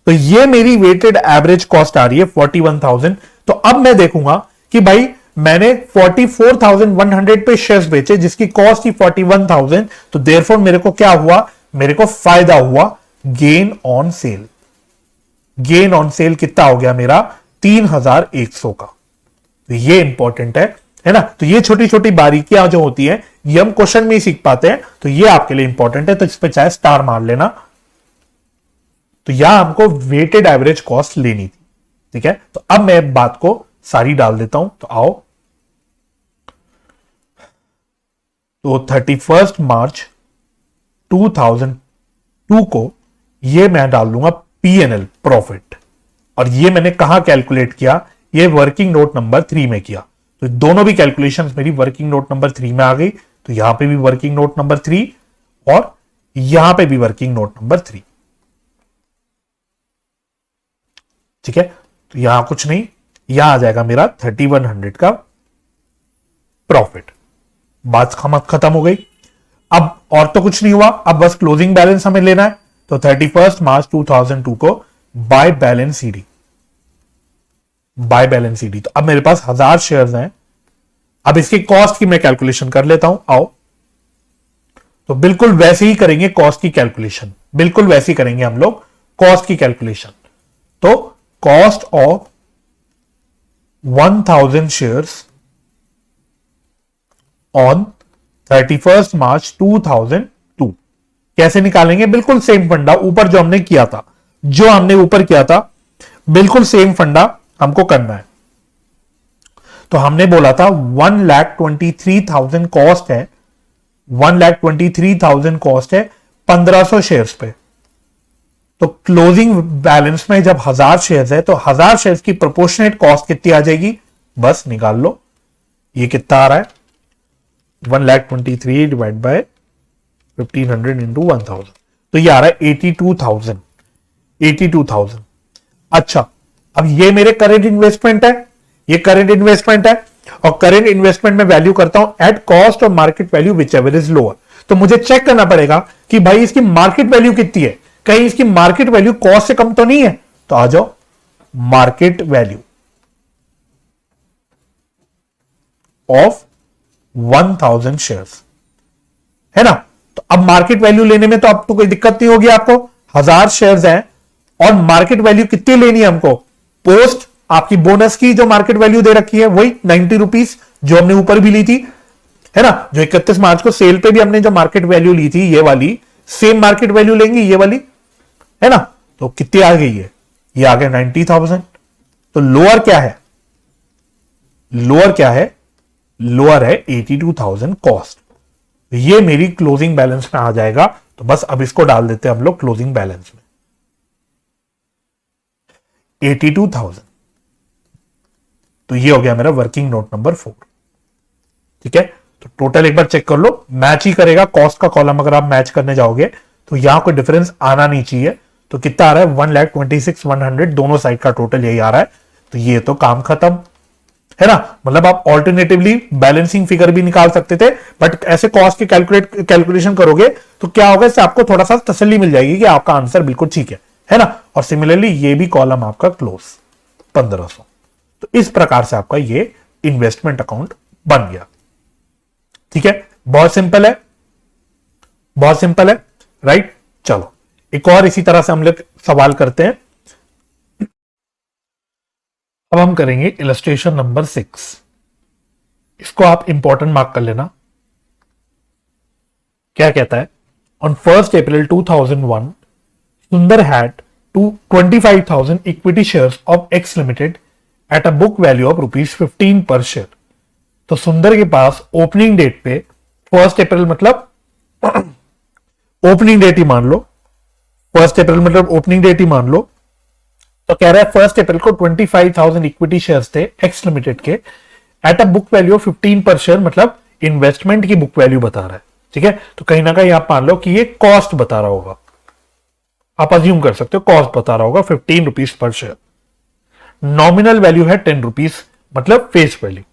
तो ये मेरी वेटेड एवरेज कॉस्ट आ रही है 41,000। तो अब मैं देखूंगा कि भाई मैंने 44,100 पे शेयर्स बेचे जिसकी कॉस्ट थी 41,000, तो देयरफॉर मेरे को क्या हुआ, मेरे को फायदा हुआ, gain on cell. Gain on cell कितना हो गया मेरा, 3,100 का। तो ये इंपॉर्टेंट है ना। तो ये छोटी छोटी बारीकियां जो होती है ये हम क्वेश्चन में ही सीख पाते हैं, तो ये आपके लिए इंपॉर्टेंट है, तो इस पे चाहे स्टार मार लेना। तो यहां हमको वेटेड एवरेज कॉस्ट लेनी थी, ठीक है। तो अब मैं बात को सारी डाल देता हूं। तो आओ, तो 31 मार्च 2002 को ये मैं डाल दूंगा P&L प्रॉफिट, और ये मैंने कहां कैलकुलेट किया, ये वर्किंग नोट नंबर 3 में किया। तो दोनों भी कैलकुलेशंस मेरी वर्किंग नोट नंबर 3 में आ गई। तो यहां पे भी वर्किंग नोट नंबर 3 और यहां पे भी वर्किंग नोट नंबर 3, ठीक है। तो यहां कुछ नहीं, यहां आ जाएगा मेरा 3100 का प्रॉफिट। बात खत्म हो गई। अब और तो कुछ नहीं हुआ, अब बस क्लोजिंग बैलेंस हमें लेना है। तो 31 मार्च 2002 को by balance CD, by balance CD. तो अब मेरे पास 1000 शेयर्स हैं। अब इसकी कॉस्ट की मैं कैलकुलेशन कर लेता हूं। आओ, तो बिल्कुल वैसे ही करेंगे कॉस्ट की कैलकुलेशन, बिल्कुल वैसे ही करेंगे हम लोग कॉस्ट की कैलकुलेशन। तो कॉस्ट ऑफ 1000 शेयर्स ऑन 31 मार्च 2002 कैसे निकालेंगे, बिल्कुल सेम फंडा ऊपर जो हमने किया था, जो हमने ऊपर किया था बिल्कुल सेम फंडा हमको करना है। तो हमने बोला था 1,23,000 कॉस्ट है, 1,23,000 कॉस्ट है 1500 शेयर्स पे। तो क्लोजिंग बैलेंस में जब 1000 शेयर्स है तो 1000 शेयर्स की प्रोपोर्शनेट कॉस्ट कितनी आ जाएगी, बस निकाल लो। ये कितना आ रहा है, 1,23,000 डिवाइड बाय 1500 इंटू 1000, तो ये आ रहा है 82,000, 82,000। अच्छा, अब ये मेरे करेंट इन्वेस्टमेंट है, ये करेंट इन्वेस्टमेंट है। और करेंट इन्वेस्टमेंट में वैल्यू करता हूं एट कॉस्ट और market value which ever is lower. तो मुझे चेक करना पड़ेगा कि भाई इसकी मार्केट वैल्यू कितनी है, कहीं इसकी मार्केट वैल्यू कॉस्ट से कम तो नहीं है। तो आ जाओ, मार्केट वैल्यू ऑफ 1000 शेयर्स है ना। तो अब मार्केट वैल्यू लेने में तो अब तो कोई दिक्कत नहीं होगी आपको, 1000 शेयर्स हैं और मार्केट वैल्यू कितनी लेनी है हमको, पोस्ट आपकी बोनस की जो मार्केट वैल्यू दे रखी है वही 90 रुपीज जो हमने ऊपर भी ली थी, है ना। जो 31 मार्च को सेल पे भी हमने जो मार्केट वैल्यू ली थी ये वाली सेम मार्केट वैल्यू लेंगे ये वाली, है ना। तो कितनी आ गई है, ये आ गया 90,000। तो लोअर क्या है, लोअर क्या है, लोअर है 82,000 कॉस्ट। ये मेरी क्लोजिंग बैलेंस में आ जाएगा। तो बस अब इसको डाल देते हैं हम लोग क्लोजिंग बैलेंस में, 82,000। तो ये हो गया मेरा वर्किंग नोट नंबर 4। ठीक है, तो टोटल एक बार चेक कर लो, मैच ही करेगा कॉस्ट का कॉलम। अगर आप मैच करने जाओगे तो यहां कोई डिफरेंस आना नहीं चाहिए। तो कितना आ रहा है, 1,26,100, दोनों साइड का टोटल यही आ रहा है। तो ये तो काम खत्म, है ना। मतलब आप ऑल्टरनेटिवली बैलेंसिंग फिगर भी निकाल सकते थे, बट ऐसे कॉस्ट की कैलकुलेशन करोगे तो क्या होगा, इससे आपको थोड़ा सा तसल्ली मिल जाएगी कि आपका आंसर बिल्कुल ठीक है ना। और सिमिलरली ये भी कॉलम आपका क्लोज 1500। तो इस प्रकार से आपका ये इन्वेस्टमेंट अकाउंट बन गया। ठीक है, बहुत सिंपल है, बहुत सिंपल है, राइट। चलो एक और इसी तरह से हम लोग सवाल करते हैं। अब हम करेंगे इलस्ट्रेशन नंबर 6। इसको आप इंपॉर्टेंट मार्क कर लेना। क्या कहता है, ऑन 1 April 2001 सुंदर had 25,000 equity shares of X limited at a book value of ₹15 पर शेयर। तो सुंदर के पास ओपनिंग डेट पे 1 April मतलब ओपनिंग डेट ही मान लो, 1 April मतलब ओपनिंग डेट ही मान लो। तो कह रहा है 1 April को 25,000 इक्विटी शेयर्स थे एक्स लिमिटेड के at a book value of 15 पर शेयर, मतलब इन्वेस्टमेंट की बुक वैल्यू बता रहा है। ठीक है, तो कहीं ना कहीं आप मान लो कि ये कॉस्ट बता रहा होगा, आप अज्यूम कर सकते हो कॉस्ट बता रहा होगा 15 rupees per share. Nominal value है 10 रुपीज, मतलब face value.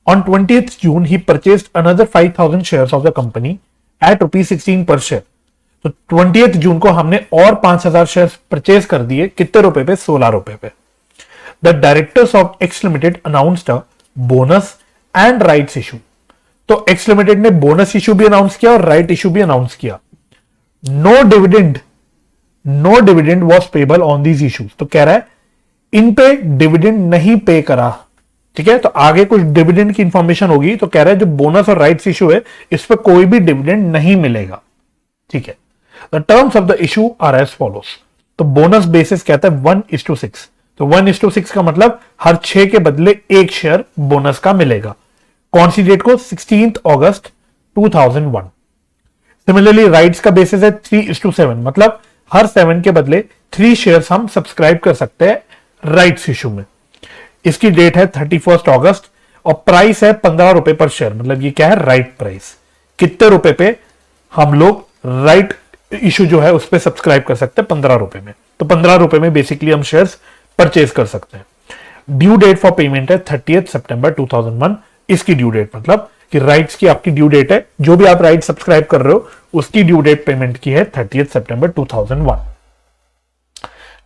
On 20th June he purchased another 5,000 shares of the company at ₹16 पर शेयर। तो 20th जून को हमने और 5,000 शेयर परचेज कर दिए, कितने रुपए पे, 16 रुपए पे। The directors of X limited announced a bonus and rights issue. तो एक्स लिमिटेड ने बोनस इशू भी अनाउंस किया और राइट इशू भी अनाउंस किया। No dividend was payable on these issues. तो कह रहा है इन पे डिविडेंड नहीं पे करा। ठीक है, तो आगे कुछ डिविडेंड की इंफॉर्मेशन होगी। तो कह रहा है जो बोनस और राइट्स इशू है इस पर कोई भी डिविडेंड नहीं मिलेगा। ठीक है, the terms of the issue are as follows. तो बोनस बेसिस कहता है 1:6। तो 1:6 का मतलब हर 6 के बदले 1 शेयर बोनस का मिलेगा। कौन सी डेट को, 16 अगस्त 2001। सिमिलरली राइट्स का बेसिस है 3:7, मतलब हर 7 के बदले 3 शेयर्स हम सब्सक्राइब कर सकते हैं राइट्स इशू में। इसकी डेट है 31 अगस्त और प्राइस है 15 रुपए पर शेयर, मतलब ये क्या है, राइट प्राइस। कितने रुपए पे हम लोग राइट इशू जो है उस पर सब्सक्राइब कर सकते हैं, 15 रुपए में। तो 15 रुपए में बेसिकली हम शेयर्स परचेज कर सकते हैं। ड्यू डेट फॉर पेमेंट है 30 सितंबर 2001। इसकी ड्यू डेट मतलब कि राइट्स की आपकी ड्यू डेट है, जो भी आप राइट सब्सक्राइब कर रहे हो उसकी ड्यू डेट पेमेंट की है 30 सितंबर 2001।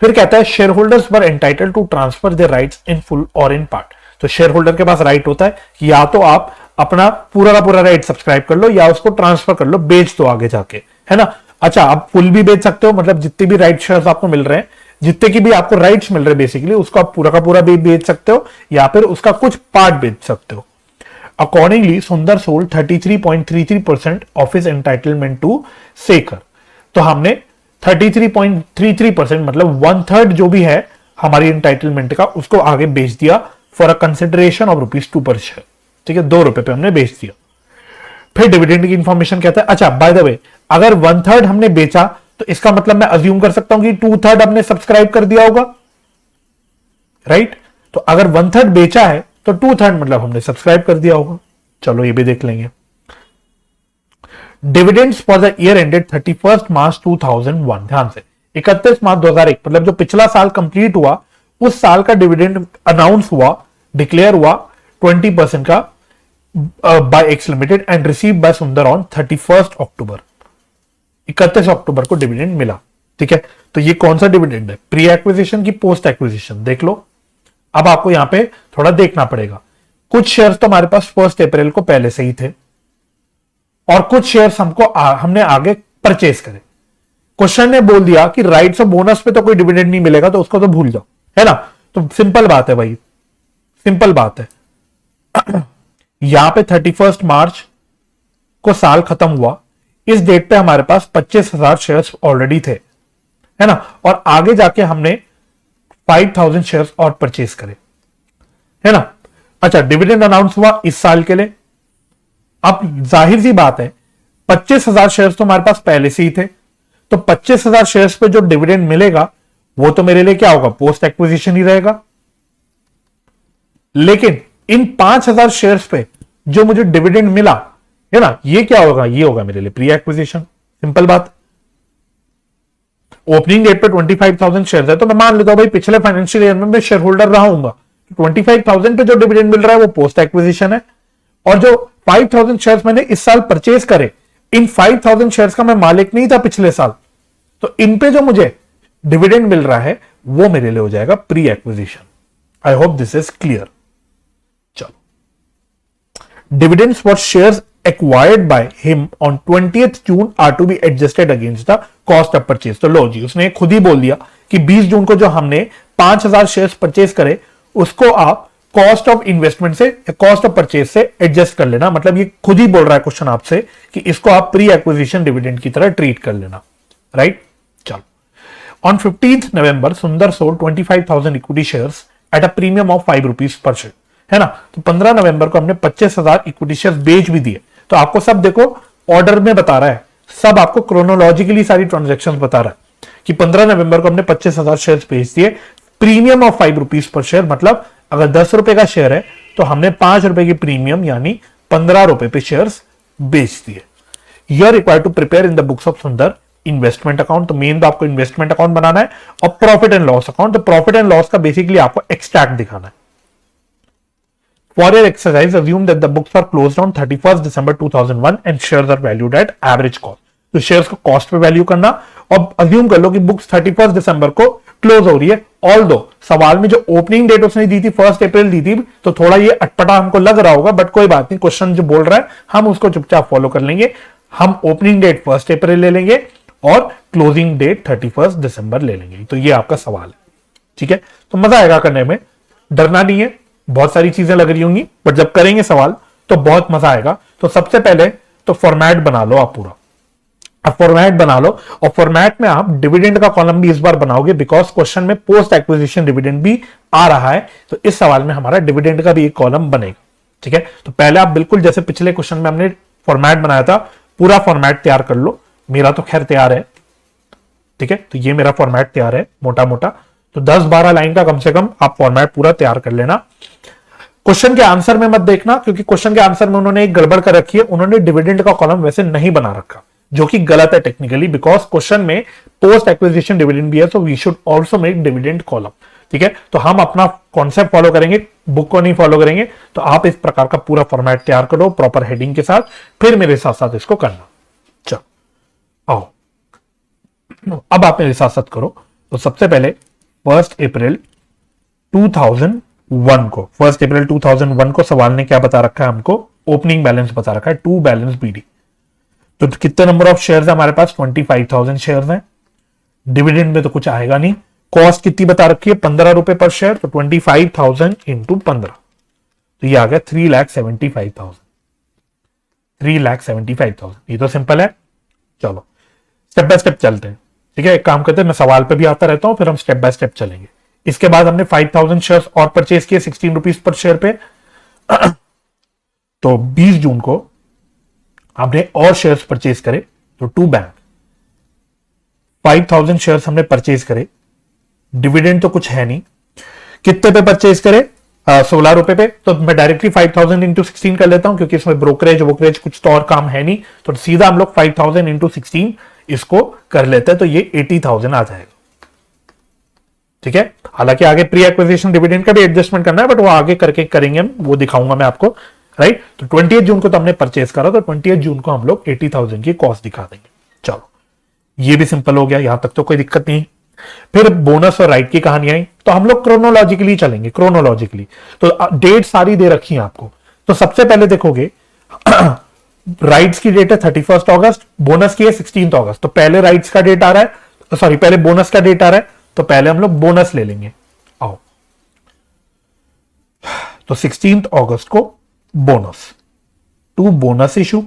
फिर कहता है share holders were entitled to transfer their rights in full और इन पार्ट। तो शेयर होल्डर के पास राइट होता है कि या तो आप अपना पूरा का पूरा राइट सब्सक्राइब कर लो या उसको ट्रांसफर कर लो, बेच दो आगे जाके, है ना। अच्छा, आप फुल भी बेच सकते हो, मतलब जितने भी राइट शेयर्स आपको मिल रहे हैं, जितने की भी आपको राइट्स मिल रहे हैं बेसिकली, उसको आप पूरा का पूरा भी बेच सकते हो या फिर उसका कुछ पार्ट बेच सकते हो। Accordingly Sundar sold 33.33% of his entitlement to Sekar. तो हमने 33.33% मतलब 1/3 जो भी है हमारी एंटाइटलमेंट का, उसको आगे बेच दिया फॉर अ कंसिडरेशन ऑफ ₹2 पर शेयर। ठीक है, 2 रुपए पे हमने बेच दिया। फिर डिविडेंड की इंफॉर्मेशन कहता है, अच्छा बाय द वे, अगर 1/3 हमने बेचा तो इसका मतलब मैं अज्यूम कर सकता हूं कि 2/3 हमने सब्सक्राइब कर दिया होगा, राइट। तो अगर 1/3 बेचा है तो 2/3 मतलब हमने सब्सक्राइब कर दिया होगा। चलो ये भी देख लेंगे। Dividends for the year ended 31 मार्च 2001। ध्यान से 31 मार्च 2001 मतलब जो पिछला साल कंप्लीट हुआ उस साल का डिविडेंड अनाउंस हुआ, डिक्लेयर हुआ 20% का by X limited and receive by Sundar on 31 October, 31 October को डिविडेंड मिला। ठीक है, तो ये कौन सा डिविडेंड है, प्री एक्विजिशन की पोस्ट एक्विजिशन, देख लो। अब आपको यहां पे थोड़ा देखना पड़ेगा, कुछ शेयर्स तो हमारे पास 1 अप्रैल को पहले से ही थे और कुछ शेयर्स हमने आगे परचेज करे। क्वेश्चन ने बोल दिया कि राइट्स ऑफ बोनस पे तो कोई डिविडेंड नहीं मिलेगा, तो उसको तो भूल जाओ, है ना। तो सिंपल बात है भाई, सिंपल बात है। यहां पे 31 मार्च को साल खत्म हुआ, इस डेट पे हमारे पास 25,000 शेयर्स ऑलरेडी थे, है ना, और आगे जाके हमने 5,000 शेयर्स और परचेज करे, है ना। अच्छा, डिविडेंड अनाउंस हुआ इस साल के लिए। अब जाहिर सी बात है 25,000 शेयर्स तो हमारे पास पहले से ही थे, तो 25,000 शेयर्स पे जो डिविडेंड मिलेगा वो तो मेरे लिए क्या होगा, पोस्ट एक्विजिशन ही रहेगा। लेकिन इन 5,000 शेयर्स पे जो मुझे डिविडेंड मिला, है ना, ये क्या होगा, ये होगा मेरे लिए प्री एक्विजिशन। सिंपल बात। ओपनिंग डेट पे 25,000 शेयर्स है, तो मैं मान लेता हूं भाई पिछले फाइनेंशियल ईयर में मैं शेयर होल्डर रहा हूंगा, 25,000 पे जो डिविडेंड मिल रहा है वो पोस्ट एक्विजिशन है। और जो 5,000 शेयर्स मैंने इस साल परचेज करे, इन 5,000 शेयर्स का मैं मालिक नहीं था पिछले साल, तो इन पे जो मुझे डिविडेंड मिल रहा है वो मेरे लिए हो जाएगा pre acquisition. I hope this is clear. चलो, dividends for shares acquired by him on 20th June are to be adjusted against the cost of purchase। तो लो जी, उसने खुद ही बोल दिया कि 20 जून को जो हमने 5,000 शेयर्स परचेज करे उसको आप कॉस्ट ऑफ इन्वेस्टमेंट से या कॉस्ट ऑफ परचेज से एडजस्ट कर लेना। मतलब ये खुद ही बोल रहा है क्वेश्चन आपसे कि इसको आप प्री एक्विजिशन डिविडेंड की तरह ट्रीट कर लेना, राइट। चलो, ऑन 15th November सुंदर sold 25,000 equity shares at a premium of 5 rupees per share, है ना। तो 15 नवंबर को हमने 25,000 इक्विटी शेयर्स बेच भी दिए। तो आपको सब देखो ऑर्डर में बता रहा है, सब आपको क्रोनोलॉजिकली सारी ट्रांजैक्शंस बता रहा है कि 15 नवंबर को हमने 25,000 शेयर्स बेच दिए, premium of 5 rupees per share. मतलब अगर 10 रुपए का शेयर है तो हमने 5 रुपए की प्रीमियम यानी 15 रुपए पे शेयर्स बेच दिए। You are required to prepare in the books of Sundar investment account. तो मेन तो आपको इन्वेस्टमेंट अकाउंट बनाना है और प्रॉफिट एंड लॉस अकाउंट। तो प्रॉफिट एंड लॉस का बेसिकली आपको एक्सट्रैक्ट दिखाना है। For your exercise, assume that the books are closed on 31st December 2001 and shares are valued at average cost। तो शेयर्स को कॉस्ट पे वैल्यू करना और अज्यूम कर लो कि बुक्स 31 दिसंबर को क्लोज हो रही है। ऑल्दो सवाल में जो ओपनिंग डेट उसने दी थी 1 अप्रैल दी थी, तो थोड़ा ये अटपटा हमको लग रहा होगा, बट कोई बात नहीं, क्वेश्चन जो बोल रहा है हम उसको चुपचाप फॉलो कर लेंगे। हम ओपनिंग डेट 1 अप्रैल ले लेंगे और क्लोजिंग डेट 31 दिसंबर ले लेंगे। तो ये आपका सवाल है, ठीक है। तो मजा आएगा करने में, डरना नहीं है। बहुत सारी चीजें लग रही होंगी बट जब करेंगे सवाल तो बहुत मजा आएगा। तो सबसे पहले तो फॉर्मेट बना लो आप पूरा। अब फॉर्मेट बना लो और फॉर्मेट में आप डिविडेंड का कॉलम भी इस बार बनाओगे, बिकॉज क्वेश्चन में पोस्ट एक्विजिशन डिविडेंड भी आ रहा है। तो इस सवाल में हमारा डिविडेंड का भी एक कॉलम बनेगा, ठीक है। तो पहले आप बिल्कुल जैसे पिछले क्वेश्चन में हमने फॉर्मेट बनाया था, पूरा फॉर्मेट तैयार कर लो। मेरा तो खैर तैयार है, ठीक है। तो ये मेरा फॉर्मेट तैयार है मोटा मोटा। तो 10-12 लाइन का कम से कम आप फॉर्मेट पूरा तैयार कर लेना। क्वेश्चन के आंसर में मत देखना, क्योंकि क्वेश्चन के आंसर में उन्होंने एक गड़बड़ कर रखी है। उन्होंने डिविडेंड का कॉलम वैसे नहीं बना रखा, जो कि गलत है टेक्निकली, बिकॉज क्वेश्चन में पोस्ट एक्विजिशन डिविडेंड भी है। So we should also make dividend column, ठीक है। तो हम अपना कॉन्सेप्ट फॉलो करेंगे, बुक को नहीं फॉलो करेंगे। तो आप इस प्रकार का पूरा फॉर्मेट तैयार करो प्रॉपर हेडिंग के साथ, फिर मेरे साथ साथ इसको करना। चलो आओ, अब आप मेरे साथ साथ करो। तो सबसे पहले 1 अप्रैल 2001 को 1 अप्रैल 2001 को सवाल ने क्या बता रखा है हमको, ओपनिंग बैलेंस बता रखा है, टू बैलेंस बीडी। तो कितने नंबर ऑफ शेयर्स है हमारे पास, 25,000 शेयर्स हैं। डिविडेंड में तो कुछ आएगा नहीं। कॉस्ट कितनी बता रखी है, 15 रुपए पर शेयर। तो 25,000 इंटू 15, तो ये आ गया 3,75,000। 3,75,000, ये तो सिंपल है। चलो स्टेप बाय स्टेप चलते हैं, ठीक है। एक काम करते हैं, मैं सवाल पे भी आता रहता हूं, फिर हम स्टेप बाय स्टेप चलेंगे। इसके बाद हमने 5,000 शेयर्स और परचेज किए 16 रुपीज पर शेयर पे। तो 20 जून को हमने और शेयर्स परचेज करे, तो टू बैंक 5,000 शेयर्स हमने परचेज करे। डिविडेंड तो कुछ है नहीं। कितने पे परचेज करे, 16 रुपए पे। तो मैं डायरेक्टली 5,000 इंटू 16 कर लेता हूं, क्योंकि इसमें ब्रोकरेज कुछ तो और काम है नहीं। तो सीधा हम लोग 5,000 इंटू 16 इसको कर लेते हैं, तो ये 80,000 आ जाएगा। ठीक है। हालांकि आगे प्री एक्विजिशन डिविडेंड का भी एडजस्टमेंट करना है, बट वो आगे करके करेंगे हम, वो दिखाऊंगा मैं आपको, राइट। तो 28 जून को तो हमने परचेज करा, तो 28 जून को हम लोग 80,000 की कॉस्ट दिखा देंगे। चलो ये भी सिंपल हो गया, यहां तक तो कोई दिक्कत नहीं। फिर बोनस और राइट की कहानी आई, तो हम लोग क्रोनोलॉजिकली चलेंगे, क्रोनोलॉजिकली। तो डेट सारी दे रखी है आपको। तो सबसे पहले देखोगे राइट्स की डेट है 31 अगस्त, बोनस की है 16 अगस्त। तो पहले राइट्स का डेट आ रहा है, सॉरी पहले बोनस का डेट आ रहा है, तो पहले हम लोग बोनस ले लेंगे। आओ, तो 16 अगस्त को बोनस टू बोनस इशू।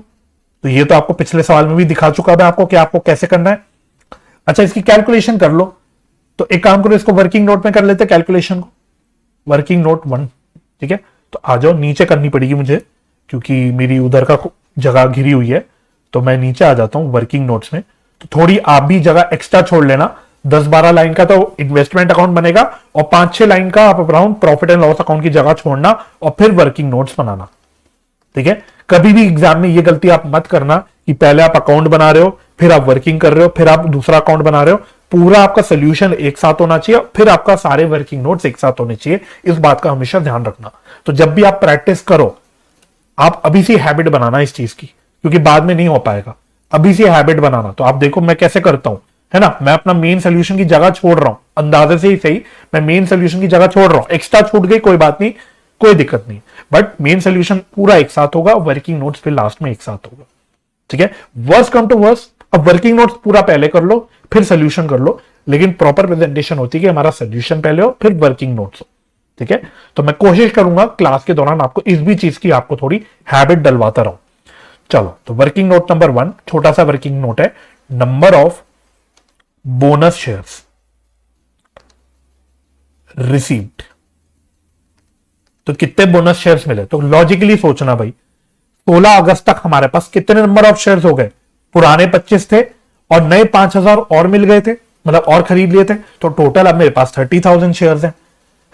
तो ये तो आपको पिछले सवाल में भी दिखा चुका मैं आपको कि आपको कैसे करना है। अच्छा, इसकी कैलकुलेशन कर लो। तो एक काम करो, इसको वर्किंग नोट में कर लेते कैलकुलेशन को, वर्किंग नोट 1, ठीक है। तो आ जाओ, नीचे करनी पड़ेगी मुझे क्योंकि मेरी उधर का जगह घिरी हुई है, तो मैं नीचे आ जाता हूं वर्किंग नोट्स में। तो थोड़ी आप भी जगह एक्स्ट्रा छोड़ लेना, 10-12 लाइन का तो इन्वेस्टमेंट अकाउंट बनेगा और 5-6 लाइन का आप around profit and loss account की जगह छोड़ना और फिर वर्किंग नोट्स बनाना, ठीक है। कभी भी एग्जाम में ये गलती आप मत करना कि पहले आप अकाउंट बना रहे हो, फिर आप वर्किंग कर रहे हो, फिर आप दूसरा अकाउंट बना रहे हो। पूरा आपका सोल्यूशन एक साथ होना चाहिए, फिर आपका सारे वर्किंग नोट्स एक साथ होने चाहिए। इस बात का हमेशा ध्यान रखना। तो जब भी आप प्रैक्टिस करो, आप अभी से हैबिट बनाना इस चीज की, क्योंकि बाद में नहीं हो पाएगा। अभी से हैबिट बनाना। तो आप देखो मैं कैसे करता हूं, है ना। मैं अपना मेन सोल्यूशन की जगह छोड़ रहा हूं, अंदाजे से ही सही, मैं मेन सोल्यूशन की जगह छोड़ रहा हूं। एक्स्ट्रा छूट गई कोई बात नहीं, कोई दिक्कत नहीं, बट मेन सोल्यूशन पूरा एक साथ होगा, वर्किंग नोट्स फिर लास्ट में एक साथ होगा, ठीक है। वर्स कम टू वर्स, अब वर्किंग नोट्स पूरा पहले कर लो, फिर सोल्यूशन कर लो, लेकिन प्रॉपर प्रेजेंटेशन होती है कि हमारा सोल्यूशन पहले हो, फिर वर्किंग नोट्स हो, ठीक है। तो मैं कोशिश करूंगा क्लास के दौरान आपको इस भी चीज की आपको थोड़ी हैबिट डलवाता रहूं। चलो, तो वर्किंग नोट नंबर 1, छोटा सा वर्किंग नोट है, number of bonus shares received. तो कितने बोनस शेयर्स मिले, तो लॉजिकली सोचना भाई, 16 अगस्त तक हमारे पास कितने नंबर ऑफ शेयर्स हो गए, पुराने 25 थे और नए 5,000 और मिल गए थे, मतलब और खरीद लिए थे। तो टोटल अब मेरे पास 30,000 शेयर्स हैं,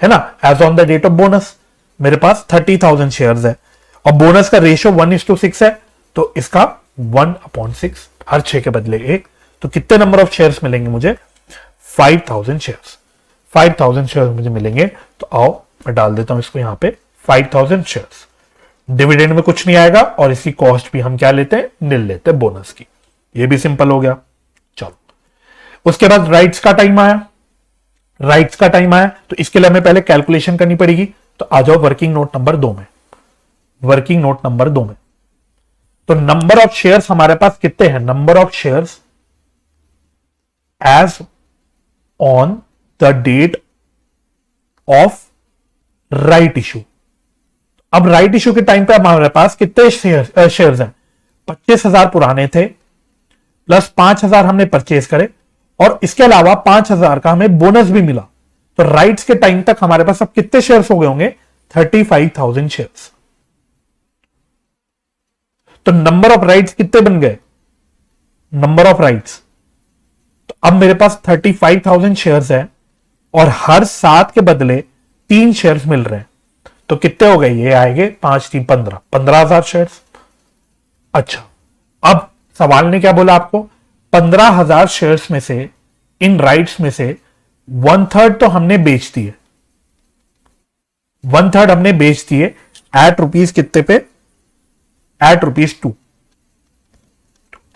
है ना। As on the date of bonus मेरे पास 30,000 शेयर्स है और बोनस का रेशियो 1:6 है, तो इसका 1/6, हर 6 के बदले 1। तो कितने नंबर ऑफ शेयर्स मिलेंगे मुझे, 5,000 शेयर्स। 5,000 शेयर्स मुझे मिलेंगे। तो आओ मैं डाल देता हूं इसको यहां पे, 5,000 शेयर्स। डिविडेंड में कुछ नहीं आएगा और इसकी कॉस्ट भी हम क्या लेते हैं, निल लेते हैं बोनस की। ये भी सिंपल हो गया। चलो, उसके बाद राइट्स का टाइम आया। राइट्स का टाइम आया तो इसके लिए हमें पहले कैलकुलेशन करनी पड़ेगी। तो आ जाओ वर्किंग नोट नंबर 2 में, वर्किंग नोट नंबर 2 में। तो नंबर ऑफ शेयर्स हमारे पास कितने हैं, number of shares as on the date of right issue. अब राइट इशू के टाइम पे हमारे पास कितने शेयर्स हैं, 25,000 पुराने थे प्लस 5,000 हमने परचेज करे और इसके अलावा 5,000 का हमें बोनस भी मिला। तो राइट्स के टाइम तक हमारे पास अब कितने शेयर्स हो गए होंगे, 35,000 शेयर्स। तो नंबर ऑफ राइट्स कितने बन गए, नंबर ऑफ राइट्स, तो अब मेरे पास 35,000 शेयर्स है और हर 7 के बदले 3 शेयर्स मिल रहे हैं। तो कितने हो गए, ये आएंगे 5×3 15, 15,000 शेयर्स। अच्छा, अब सवाल ने क्या बोला आपको, 15,000 शेयर्स में से, इन राइट्स में से 1/3 तो हमने बेच दिए, 1/3 हमने बेच दिए एट रुपीज कितने पे, एट ₹2।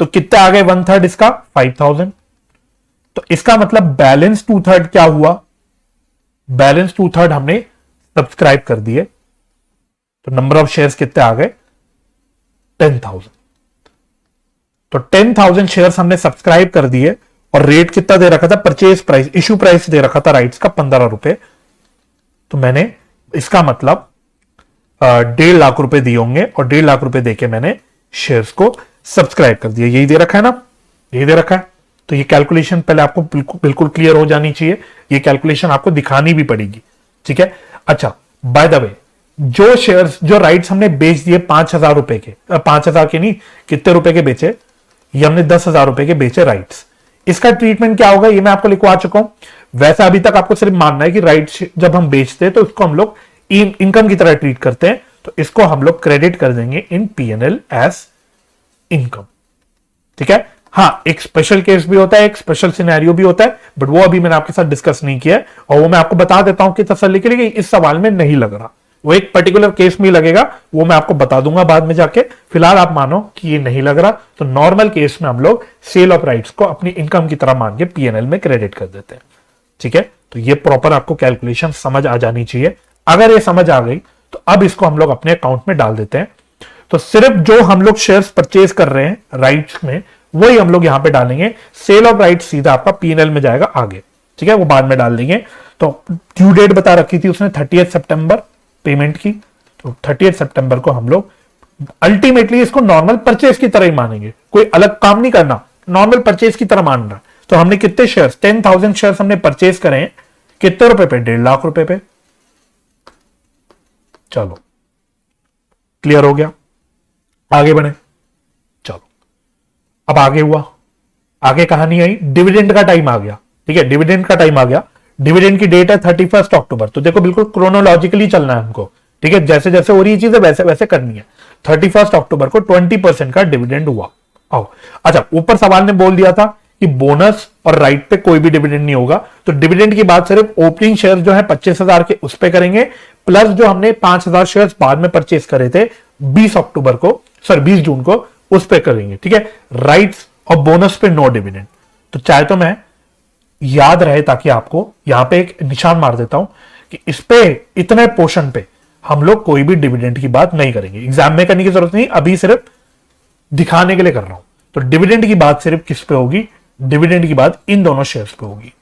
तो कितने आ गए 1/3 इसका, 5,000। तो इसका मतलब बैलेंस 2/3 क्या हुआ, बैलेंस 2/3 हमने सब्सक्राइब कर दिए। तो नंबर ऑफ शेयर्स कितने आ गए, 10,000। तो 10,000 शेयर्स हमने सब्सक्राइब कर दिए और रेट कितना दे रखा था, परचेज प्राइस, इशू प्राइस दे रखा था राइट्स का 15 रुपए। तो मैंने इसका मतलब 1.5 लाख रुपए दिए होंगे और 1.5 लाख रुपए देके मैंने शेयर्स को सब्सक्राइब कर दिया। यही दे रखा है ना, यही दे रखा है। तो ये कैलकुलेशन पहले आपको बिल्कुल क्लियर हो जानी चाहिए, ये कैलकुलेशन आपको दिखानी भी पड़ेगी, ठीक है। अच्छा, बाय द वे, जो शेयर्स, जो राइट्स हमने बेच दिए 5,000 रुपए के, 5,000 के नहीं, कितने रुपए के बेचे, ये हमने 10,000 रुपए के बेचे राइट्स। इसका ट्रीटमेंट क्या होगा ये मैं आपको लिखवा चुका हूं। वैसे अभी तक आपको सिर्फ मानना है कि राइट्स जब हम बेचते हैं तो इसको हम लोग इनकम की तरह ट्रीट करते हैं, तो इसको हम लोग क्रेडिट कर देंगे इन P&L एज इनकम, ठीक है। हाँ, एक स्पेशल केस भी होता है, एक स्पेशल सिनेरियो भी होता है, बट वो अभी मैंने आपके साथ डिस्कस नहीं किया है, और वो मैं आपको बता देता हूं कि तसल्ली के लिए इस सवाल में नहीं लग रहा, वो एक पर्टिकुलर केस में लगेगा, वो मैं आपको बता दूंगा बाद में जाके। फिलहाल आप मानो कि ये नहीं लग रहा, तो नॉर्मल केस में हम लोग सेल ऑफ राइट्स को अपनी इनकम की तरह मान के पीएनएल में क्रेडिट कर देते हैं। ठीक है, तो ये प्रॉपर आपको कैलकुलेशन समझ आ जानी चाहिए। अगर ये समझ आ गई तो अब इसको हम लोग अपने अकाउंट में डाल देते हैं। तो सिर्फ जो हम लोग शेयर्स परचेज कर रहे हैं राइट्स में, वही हम लोग यहां पे डालेंगे। सेल ऑफ राइट्स सीधा आपका पीएनएल में जाएगा आगे। ठीक है, वो बाद में डाल देंगे। तो ड्यू डेट बता रखी थी उसने 30 सितंबर पेमेंट की, तो 30 सितंबर को हम लोग अल्टीमेटली इसको नॉर्मल परचेज की तरह ही मानेंगे, कोई अलग काम नहीं करना, नॉर्मल परचेज की तरह मान रहा। तो हमने कितने शेयर्स, 10,000 शेयर्स हमने परचेज करे हैं, कितने रुपए पे, 1.5 लाख रुपए पे। चलो क्लियर हो गया, आगे बढ़े। चलो अब आगे हुआ, आगे कहानी आई, डिविडेंड का टाइम आ गया। ठीक है, डिविडेंड का टाइम आ गया। डिविडेंड की डेट है 31 अक्टूबर। तो देखो बिल्कुल क्रोनोलॉजिकली चलना है हमको। ठीक है, जैसे जैसे हो रही चीजें वैसे वैसे करनी है। 31 अक्टूबर को 20% का डिविडेंड हुआ। आओ, अच्छा, ऊपर सवाल ने बोल दिया था कि बोनस और राइट पे कोई भी डिविडेंड नहीं होगा, तो डिविडेंड की बात सिर्फ ओपनिंग शेयर जो है 25,000 के उस पे करेंगे, प्लस जो हमने 5,000 शेयर बाद में परचेज करे थे 20 अक्टूबर को, सॉरी 20 जून को, उस पे करेंगे। ठीक है, राइट्स और बोनस पे नो डिविडेंड। तो चाहे तो मैं याद रहे, ताकि आपको यहां पे एक निशान मार देता हूं कि इस पे इतने पोर्शन पे हम लोग कोई भी डिविडेंड की बात नहीं करेंगे। एग्जाम में करने की जरूरत नहीं, अभी सिर्फ दिखाने के लिए कर रहा हूं। तो डिविडेंड की बात सिर्फ किस पे होगी, डिविडेंड की बात इन दोनों शेयर्स पे होगी।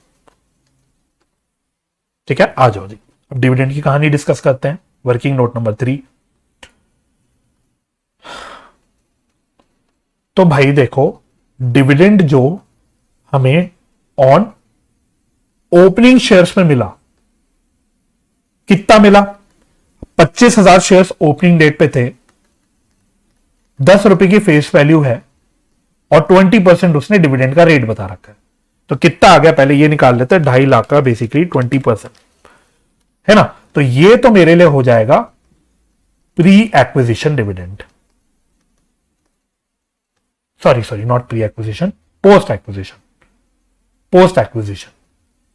ठीक है, आ जाओ जी, अब डिविडेंड की कहानी डिस्कस करते हैं। Working note number 3। तो भाई देखो, डिविडेंड जो हमें ऑन ओपनिंग शेयर्स में मिला, कितना मिला, 25,000 शेयर्स ओपनिंग डेट पे थे, 10 रुपए की फेस वैल्यू है, और 20% उसने डिविडेंड का रेट बता रखा है। तो कितना आ गया, पहले ये निकाल लेते हैं। 2.5 लाख का बेसिकली 20% है ना। तो ये तो मेरे लिए हो जाएगा pre acquisition dividend, sorry not pre acquisition, post acquisition. Post acquisition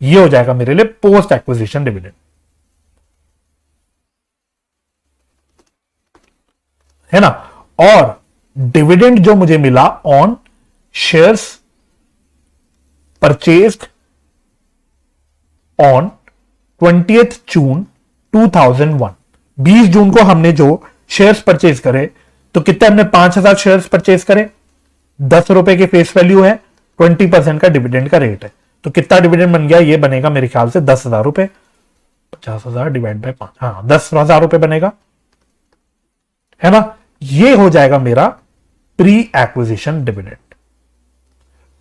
ये हो जाएगा मेरे लिए पोस्ट एक्विजिशन डिविडेंड, है ना। और डिविडेंड जो मुझे मिला on shares purchased on 20th जून 2001, 20 जून को हमने जो शेयर्स परचेज करे, तो कितने हमने 5,000 शेयर्स परचेज करे, 10 रुपए की फेस वैल्यू है, 20% का डिविडेंड का रेट है। तो कितना डिविडेंड बन गया, ये बनेगा मेरे ख्याल से 10,000 रुपए, 50,000 डिवाइड बाय 5, हाँ 10,000 रुपए बनेगा, है ना। ये हो जाएगा मेरा प्री एक्विजिशन डिविडेंड।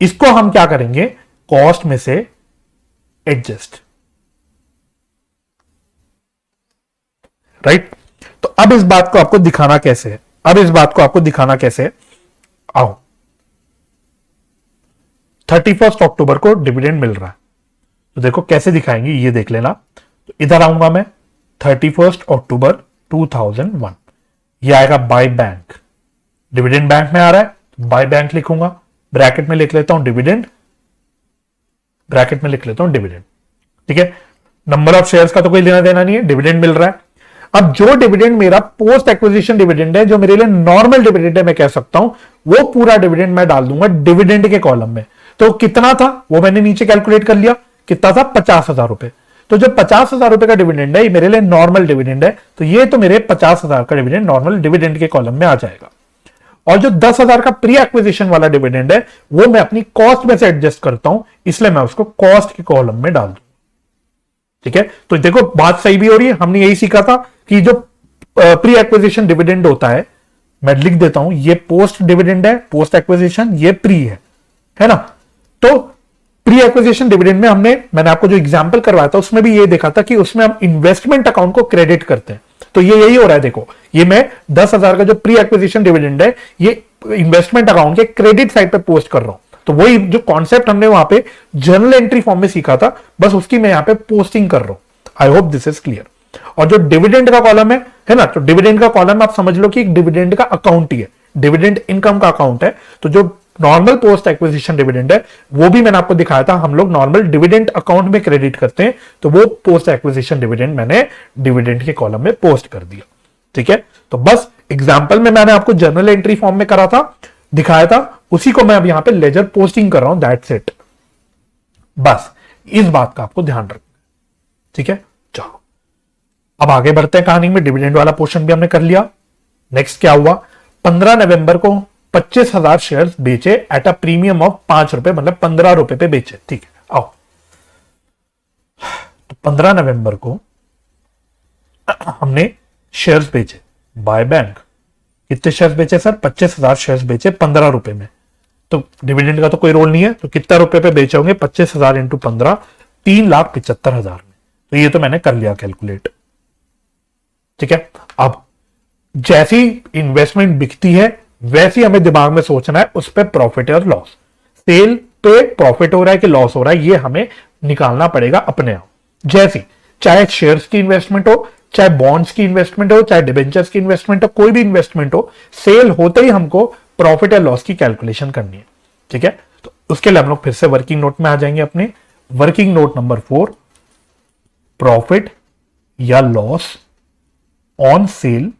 इसको हम क्या करेंगे, कॉस्ट में से एडजस्ट, राइट। तो अब इस बात को आपको दिखाना कैसे है, अब इस बात को आपको दिखाना कैसे है, आओ। 31 अक्टूबर को डिविडेंड मिल रहा है, तो देखो कैसे दिखाएंगे, ये देख लेना। तो इधर आऊंगा मैं, 31 अक्टूबर 2001, ये आएगा बाय बैंक, डिविडेंड बैंक में आ रहा है, बाय बैंक लिखूंगा, ब्रैकेट में लिख लेता हूं डिविडेंड, ब्रैकेट में लिख लेता हूं डिविडेंड। ठीक है, नंबर ऑफ शेयर्स का तो कोई लेना देना नहीं है, डिविडेंड मिल रहा है। अब जो डिविडेंड मेरा पोस्ट एक्विजिशन डिविडेंड है, जो मेरे लिए नॉर्मल डिविडेंड है, मैं कह सकता हूं वो पूरा डिविडेंड मैं डाल दूंगा डिविडेंड के कॉलम में। तो कितना था वो मैंने नीचे कैलकुलेट कर लिया, कितना था, 50,000 रुपए। तो जो 50,000 रुपए का डिविडेंड है, ये मेरे लिए नॉर्मल डिविडेंड है, तो ये तो मेरे 50,000 का डिविडेंड नॉर्मल डिविडेंड के कॉलम में आ जाएगा। और जो 10,000 का प्री एक्विजिशन वाला डिविडेंड है, वो मैं अपनी कॉस्ट में से एडजस्ट करता हूं, इसलिए मैं उसको कॉस्ट के कॉलम में डाल दूं। ठीक है, तो देखो बात सही भी हो रही है। हमने यही सीखा था कि जो प्री एक्विजिशन डिविडेंड होता है, मैं लिख देता हूं, ये पोस्ट डिविडेंड है, पोस्ट एक्विजिशन, ये प्री है ना। तो प्री एक्विजिशन डिविडेंड में मैंने आपको जो एग्जांपल करवाया था, उसमें भी ये देखा था कि उसमें हम इन्वेस्टमेंट अकाउंट को क्रेडिट करते हैं। तो ये यही हो रहा है, देखो ये मैं 10,000 का जो प्री एक्विजिशन डिविडेंड है, ये इन्वेस्टमेंट अकाउंट के क्रेडिट साइड पे पोस्ट कर रहा हूं। तो वही जो कॉन्सेप्ट हमने वहां पे जर्नल एंट्री फॉर्म में सीखा था, बस उसकी मैं यहां पे पोस्टिंग कर रहा हूं। आई होप दिस इज क्लियर। और जो डिविडेंड का कॉलम है ना, तो डिविडेंड का कॉलम आप समझ लो कि एक डिविडेंड का अकाउंट ही है, डिविडेंड इनकम का अकाउंट है। तो जो नॉर्मल पोस्ट एक्विजिशन डिविडेंड है, वो भी मैंने आपको दिखाया था, हम लोग नॉर्मल डिविडेंड अकाउंट में क्रेडिट करते हैं, तो वो पोस्ट एक्विजिशन डिविडेंड मैंने डिविडेंड के कॉलम में पोस्ट कर दिया। ठीक है, तो बस एग्जाम्पल में मैंने आपको जर्नल एंट्री फॉर्म में करा था, दिखाया था, उसी को मैं अब यहां पे लेजर पोस्टिंग कर रहा हूं, दैट्स इट। बस इस बात का आपको ध्यान रखना। ठीक है, चलो अब आगे बढ़ते हैं कहानी में। डिविडेंड वाला पोर्शन भी हमने कर लिया। नेक्स्ट क्या हुआ, 15 नवंबर को 25,000 शेयर्स बेचे एट अ प्रीमियम ऑफ 5 रुपए, मतलब 15 रुपए पे बेचे। ठीक है, आओ, तो 15 नवंबर को हमने शेयर्स बेचे बाय बैंक। कितने शेयर्स बेचे सर? 25,000 शेयर्स बेचे 15 रुपए में। तो डिविडेंड का तो कोई रोल नहीं है, तो कितना रुपए पे बेचे होंगे? 25,000 इंटू 15, 3,75,000 में। तो ये तो मैंने कर लिया कैलकुलेट। ठीक है, अब जैसी इन्वेस्टमेंट बिकती है वैसी हमें दिमाग में सोचना है उस पर प्रॉफिट और लॉस। सेल पे प्रॉफिट हो रहा है कि लॉस हो रहा है, ये हमें निकालना पड़ेगा अपने आप। जैसी चाहे शेयर्स की इन्वेस्टमेंट हो, चाहे बॉन्ड्स की इन्वेस्टमेंट हो, चाहे डिबेंचर्स की इन्वेस्टमेंट हो, कोई भी इन्वेस्टमेंट हो, सेल होते ही हमको प्रॉफिट या लॉस की कैलकुलेशन करनी है। ठीक है, तो उसके लिए हम लोग फिर से वर्किंग नोट में आ जाएंगे। अपने वर्किंग नोट नंबर 4, प्रॉफिट या loss on sale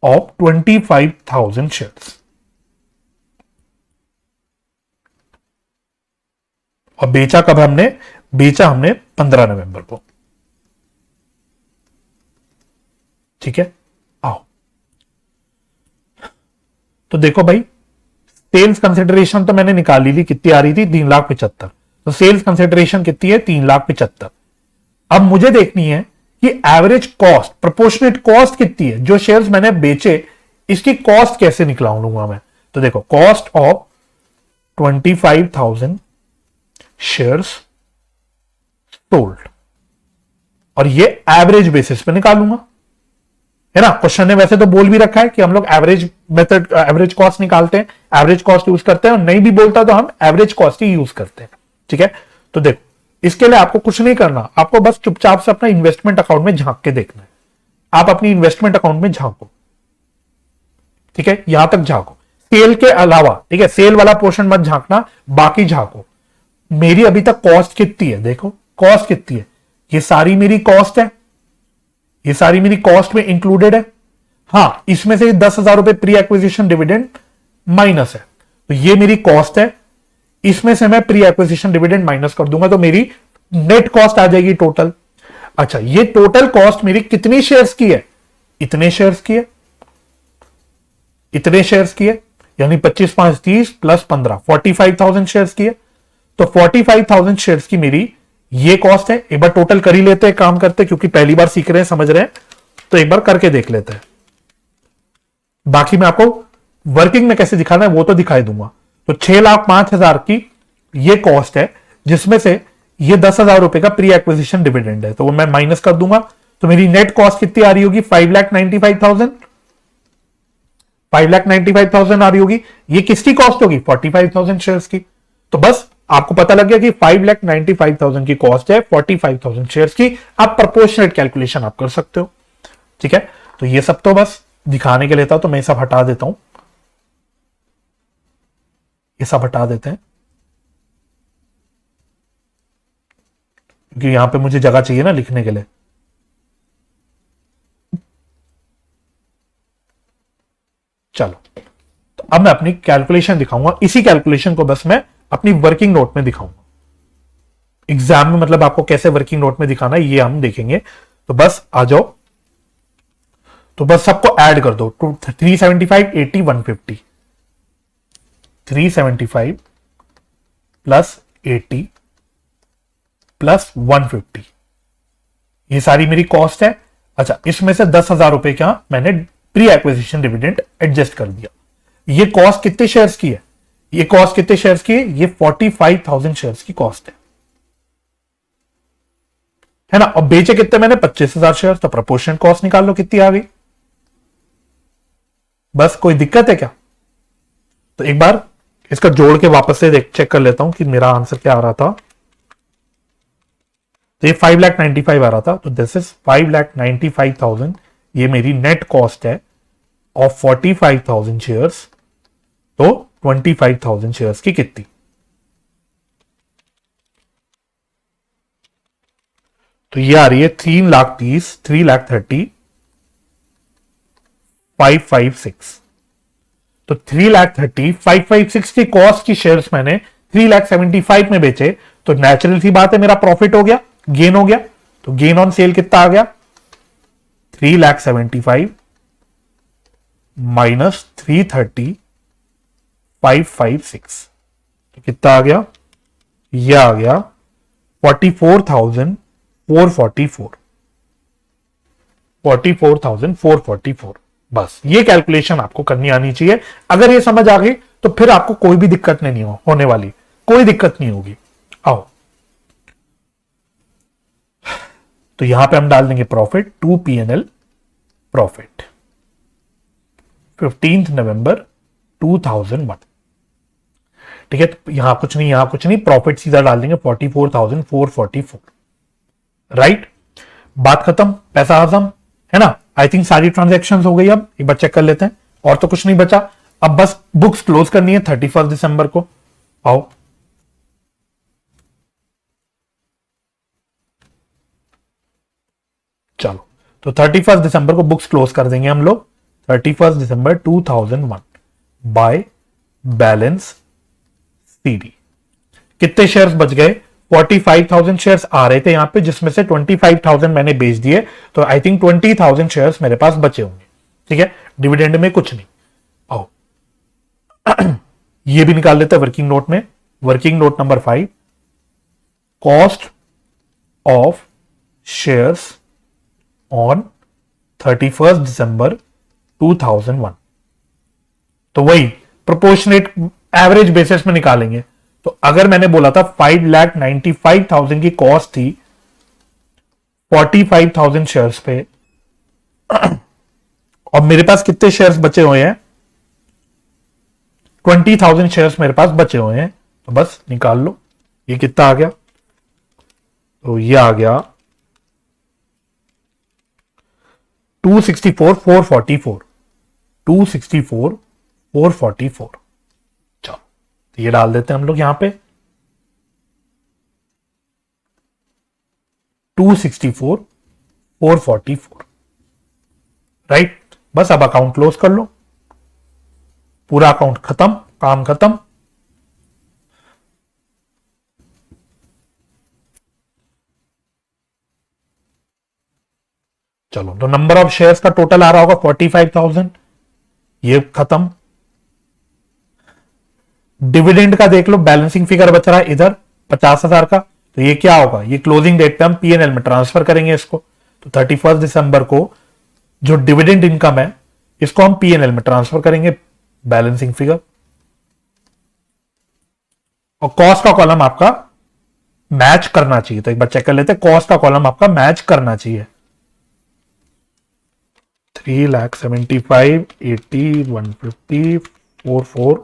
of 25,000 shares. और बेचा कब हमने? बेचा हमने 15 नवंबर को। ठीक है, आओ, तो देखो भाई, सेल्स कंसिडरेशन तो मैंने निकाली ली, कितनी आ रही थी? 3,75,000। तो सेल्स कंसिडरेशन कितनी है? 3,75,000। अब मुझे देखनी है कि एवरेज कॉस्ट, प्रोपोर्शनेट कॉस्ट कितनी है। जो शेयर्स मैंने बेचे इसकी कॉस्ट कैसे निकालूंगा मैं? तो देखो, कॉस्ट ऑफ 25,000 शेयर्स सोल्ड, और ये एवरेज बेसिस पे निकालूंगा, है ना। क्वेश्चन ने वैसे तो बोल भी रखा है कि हम लोग एवरेज मेथड, एवरेज कॉस्ट निकालते हैं, एवरेज कॉस्ट यूज करते हैं, और नहीं भी बोलता तो हम एवरेज कॉस्ट ही यूज करते हैं। ठीक है, तो देखो, इसके लिए आपको कुछ नहीं करना, आपको बस चुपचाप से अपना इन्वेस्टमेंट अकाउंट में झांक के देखना है। आप अपनी इन्वेस्टमेंट अकाउंट में झांको। ठीक है, यहां तक झांको, सेल के अलावा। ठीक है, सेल वाला पोर्शन मत झांकना, बाकी झांको। मेरी अभी तक कॉस्ट कितनी है? देखो कॉस्ट कितनी है, ये सारी मेरी कॉस्ट है, ये सारी मेरी कॉस्ट में इंक्लूडेड है। हां, इसमें से 10,000 रुपए प्री एक्विजिशन डिविडेंड माइनस है, तो ये मेरी कॉस्ट है। इसमें से मैं प्री एक्विजिशन डिविडेंड माइनस कर दूंगा, तो मेरी नेट कॉस्ट आ जाएगी टोटल। अच्छा, ये टोटल कॉस्ट मेरी कितनी शेयर्स की है? इतने शेयर्स की है, इतने शेयर्स की है, यानी 25 5 30 प्लस 15, 45,000 शेयर्स की है। तो 45,000 शेयर्स की मेरी ये कॉस्ट है। एक बार टोटल कर ही लेते हैं, काम करते हैं, क्योंकि पहली बार सीख रहे हैं, समझ रहे हैं, तो एक बार करके देख लेते हैं। बाकी मैं आपको वर्किंग में कैसे दिखाना है वो तो दिखाई दूंगा। तो 6,05,000 की ये कॉस्ट है, जिसमें से ये 10,000 रुपए का प्री एक्विजिशन डिविडेंड है, तो वो मैं माइनस कर दूंगा। तो मेरी नेट कॉस्ट कितनी आ रही होगी? 5,95,000, 5,95,000 आ रही होगी। ये किसकी कॉस्ट होगी? 45,000 शेयर्स की। तो बस आपको पता लग गया कि 5,95,000 की कॉस्ट है 45,000 शेयर्स की। आप प्रोपोर्शनेट कैलकुलेशन आप कर सकते हो। ठीक है, तो ये सब तो बस दिखाने के लिए था, तो मैं सब हटा देता हूं, ये सब हटा देते हैं, क्योंकि यहां पे मुझे जगह चाहिए ना लिखने के लिए। चलो, तो अब मैं अपनी कैलकुलेशन दिखाऊंगा। इसी कैलकुलेशन को बस मैं अपनी वर्किंग नोट में दिखाऊंगा। एग्जाम में मतलब आपको कैसे वर्किंग नोट में दिखाना है ये हम देखेंगे। तो बस आ जाओ, तो बस सबको ऐड कर दो। 375 80 150, 375 प्लस 80 प्लस 150, ये सारी मेरी कॉस्ट है। अच्छा, इसमें से 10,000 रुपए का मैंने प्री एक्विजिशन डिविडेंड एडजस्ट कर दिया। ये कॉस्ट कितने शेयर्स की है? ये कॉस्ट कितने शेयर्स की है? ये 45,000 शेयर्स की कॉस्ट है ना। और बेचे कितने मैंने? 25,000 शेयर। तो प्रोपोर्शन कॉस्ट निकाल लो कितनी आ गई। बस कोई दिक्कत है क्या? तो एक बार इसका जोड़ के वापस से चेक कर लेता हूं कि मेरा आंसर क्या आ रहा था। तो ये 5,95,000 आ रहा था, तो दिस इज 5,95,000। ये मेरी नेट कॉस्ट है ऑफ 45,000 शेयर्स। तो 25,000 शेयर्स की कितनी? तो ये आ रही है 3,30,000, 3,30,556। तो 3,30,556 की कॉस्ट की शेयर्स मैंने 3,75,000 में बेचे, तो नेचुरल सी बात है मेरा प्रॉफिट हो गया, गेन हो गया। तो गेन ऑन सेल कितना आ गया? 3,75,000 माइनस 3,30,556, तो कितना आ गया? यह आ गया 44,444। 44,444। बस ये कैलकुलेशन आपको करनी आनी चाहिए। अगर ये समझ आ गई तो फिर आपको कोई भी दिक्कत नहीं होने वाली, कोई दिक्कत नहीं होगी। आओ, तो यहां पे हम डाल देंगे प्रॉफिट टू P&L प्रॉफिट 15 नवंबर 2001। ठीक है, तो यहां कुछ नहीं, यहां कुछ नहीं, प्रॉफिट सीधा डाल देंगे 44,444। राइट, बात खत्म, पैसा हजम, है ना। आई थिंक सारी ट्रांजेक्शन हो गई। अब एक बार चेक कर लेते हैं, और तो कुछ नहीं बचा। अब बस बुक्स क्लोज करनी है 31 दिसंबर को। आओ, चलो, तो 31 दिसंबर को बुक्स क्लोज कर देंगे हम लोग। 31 दिसंबर 2001 बाय बैलेंस सीडी। कितने शेयर्स बच गए? 45,000 शेयर्स आ रहे थे यहां पे, जिसमें से 25,000 मैंने बेच दिए, तो आई थिंक 20,000 शेयर्स मेरे पास बचे होंगे। ठीक है, डिविडेंड में कुछ नहीं। आओ, ये भी निकाल लेते हैं वर्किंग नोट में। Working note number 5, cost of shares on 31 दिसंबर 2001। तो वही प्रोपोर्शनेट एवरेज बेसिस में निकालेंगे। तो अगर मैंने बोला था 5,95,000 की कॉस्ट थी 45,000 शेयर्स पे, और मेरे पास कितने शेयर्स बचे हुए हैं? 20,000 शेयर्स मेरे पास बचे हुए हैं। तो बस निकाल लो, ये कितना आ गया? तो ये आ गया 264,444। 264,444। चलो, तो ये डाल देते हैं हम लोग यहां पे 264,444। राइट, बस अब अकाउंट क्लोज कर लो, पूरा अकाउंट खत्म, काम खत्म। चलो, तो नंबर ऑफ शेयर्स का टोटल आ रहा होगा 45,000, ये खत्म। डिविडेंड का देख लो, बैलेंसिंग फिगर बच रहा है इधर 50,000 का, तो ये क्या होगा? ये क्लोजिंग डेट पे हम P&L में ट्रांसफर करेंगे इसको। तो 31 दिसंबर को जो डिविडेंड इनकम है, इसको हम P&L में ट्रांसफर करेंगे, बैलेंसिंग फिगर। और कॉस्ट का कॉलम आपका मैच करना चाहिए। तो एक बार चेक कर लेते हैं, कॉस्ट का कॉलम आपका मैच करना चाहिए। 3,75,000, 80, 150, 44,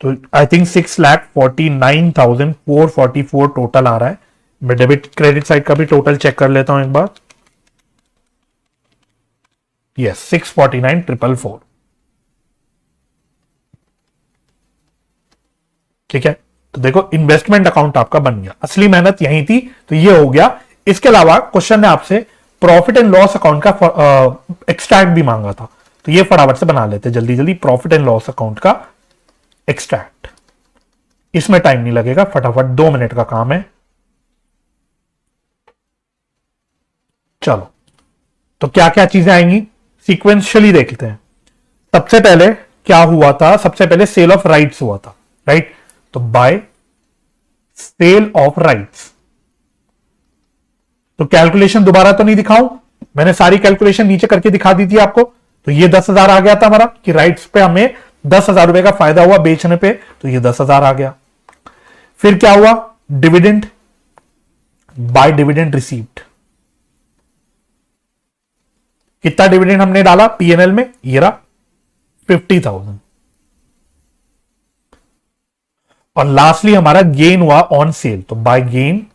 तो आई थिंक 6,49,444 टोटल आ रहा है। मैं डेबिट क्रेडिट साइड का भी टोटल चेक कर लेता हूं एक बार। यस, 649,444। ठीक है, तो देखो इन्वेस्टमेंट अकाउंट आपका बन गया, असली मेहनत यही थी, तो ये हो गया। इसके अलावा क्वेश्चन ने आपसे प्रॉफिट एंड लॉस अकाउंट का एक्सट्रैक्ट भी मांगा था, तो ये फटाफट से बना लेते जल्दी जल्दी। प्रॉफिट एंड लॉस अकाउंट का एक्सट्रैक्ट, इसमें टाइम नहीं लगेगा, फटाफट 2 मिनट का काम है। चलो, तो क्या क्या चीजें आएंगी सीक्वेंशियली देखते हैं। सबसे पहले क्या हुआ था? सबसे पहले सेल ऑफ राइट्स हुआ था। राइट, तो बाय सेल ऑफ राइट्स, तो कैलकुलेशन दोबारा तो नहीं दिखाऊं, मैंने सारी कैलकुलेशन नीचे करके दिखा दी थी आपको। तो ये 10,000 आ गया था हमारा, कि राइट्स पे हमें 10,000 रुपए का फायदा हुआ बेचने पे, तो ये 10,000 आ गया। फिर क्या हुआ? Dividend, by dividend received. कितना डिविडेंड हमने डाला P&L में? ये रहा 50,000। और लास्टली हमारा गेन हुआ ऑन सेल, तो by gain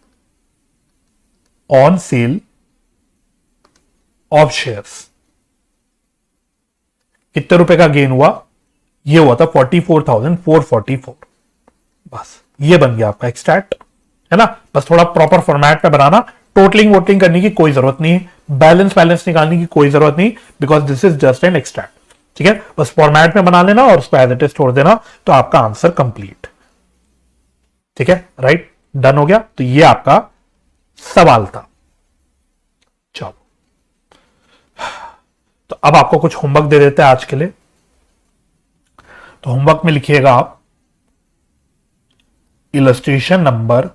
on sale of shares. कितने रुपए का गेन हुआ? ये हुआ था 44,444। बस ये बन गया आपका एक्सट्रैक्ट, है ना। बस थोड़ा प्रॉपर फॉर्मेट में बनाना, टोटलिंग वोटलिंग करने की कोई जरूरत नहीं है, बैलेंस निकालने की कोई जरूरत नहीं, because this is just an extract. ठीक है, बस फॉर्मेट में बना लेना और उसको एज इट इज छोड़ देना, तो आपका आंसर कंप्लीट। ठीक है, राइट, डन हो गया। तो ये आपका सवाल था। चलो, तो अब आपको कुछ होमवर्क दे देते हैं आज के लिए। तो होमवर्क में लिखिएगा आप इलस्ट्रेशन नंबर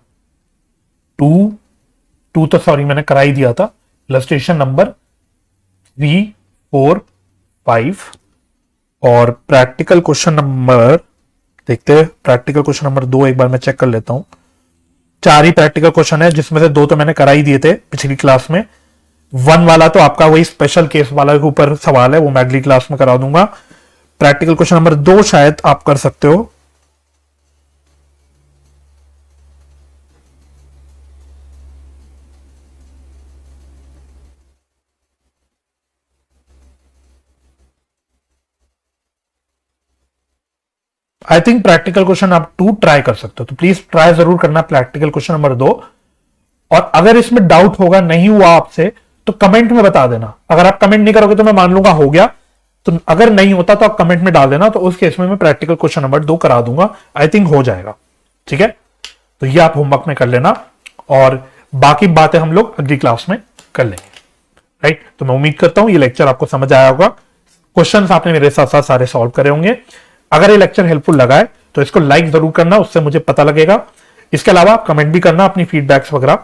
2 तो सॉरी मैंने करा ही दिया था, इलस्ट्रेशन नंबर 3, 4, 5 और प्रैक्टिकल क्वेश्चन नंबर, देखते हैं प्रैक्टिकल क्वेश्चन नंबर 2 एक बार मैं चेक कर लेता हूं। 4 ही प्रैक्टिकल क्वेश्चन है, जिसमें से 2 तो मैंने करा ही दिए थे पिछली क्लास में। 1 वाला तो आपका वही स्पेशल केस वाला के ऊपर सवाल है, वो मैं अगली क्लास में करा दूंगा। प्रैक्टिकल क्वेश्चन नंबर 2 शायद आप कर सकते हो। आई थिंक प्रैक्टिकल क्वेश्चन आप 2 ट्राई कर सकते हो, तो प्लीज ट्राई जरूर करना प्रैक्टिकल क्वेश्चन नंबर 2। और अगर इसमें डाउट होगा, नहीं हुआ आपसे, तो कमेंट में बता देना। अगर आप कमेंट नहीं करोगे तो मैं मान लूंगा हो गया, तो अगर नहीं होता तो आप कमेंट में डाल देना, तो उस केस में मैं प्रैक्टिकल क्वेश्चन नंबर 2 करा दूंगा। आई थिंक हो जाएगा। ठीक है, तो ये आप होमवर्क में कर लेना और बाकी बातें हम लोग अगली क्लास में कर लेंगे। राइट, तो मैं उम्मीद करता हूं ये लेक्चर आपको समझ आया होगा। क्वेश्चंस आपने मेरे साथ साथ सारे सॉल्व करे होंगे। अगर ये लेक्चर हेल्पफुल लगा है तो इसको लाइक जरूर करना, उससे मुझे पता लगेगा। इसके अलावा आप कमेंट भी करना अपनी फीडबैक्स वगैरह।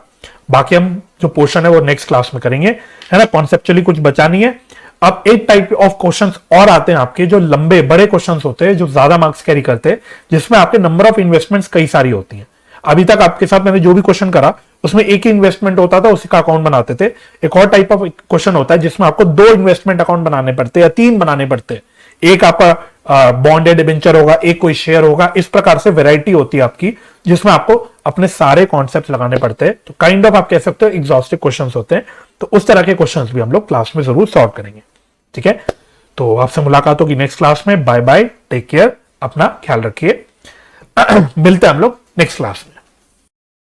बाकी हम जो पोर्शन है वो नेक्स्ट क्लास में करेंगे, है ना। कॉन्सेप्चुअली कुछ बचा नहीं है। अब एक टाइप ऑफ क्वेश्चंस और आते हैं आपके, जो लंबे बड़े क्वेश्चंस होते हैं, जो ज्यादा मार्क्स कैरी करते हैं, जिसमें आपके नंबर ऑफ इन्वेस्टमेंट्स कई सारी होती हैं। अभी तक आपके साथ मैंने जो भी क्वेश्चन करा उसमें एक ही इन्वेस्टमेंट होता था, उसी का अकाउंट बनाते थे। एक और टाइप ऑफ क्वेश्चन होता है जिसमें आपको 2 इन्वेस्टमेंट अकाउंट बनाने पड़ते हैं या 3 बनाने पड़ते हैं। एक आपका बॉन्डेड डिबेंचर होगा, एक कोई शेयर होगा। इस प्रकार से वैरायटी होती है आपकी, जिसमें आपको अपने सारे कॉन्सेप्ट लगाने पड़ते हैं। तो काइंड ऑफ आप कह सकते हो एग्जॉस्टिव क्वेश्चंस होते हैं। तो उस तरह के क्वेश्चंस भी हम लोग क्लास में जरूर सॉल्व करेंगे। ठीक है, तो आपसे मुलाकात होगी नेक्स्ट क्लास में। बाय बाय, टेक केयर, अपना ख्याल रखिए। मिलते हैं हम लोग नेक्स्ट क्लास में।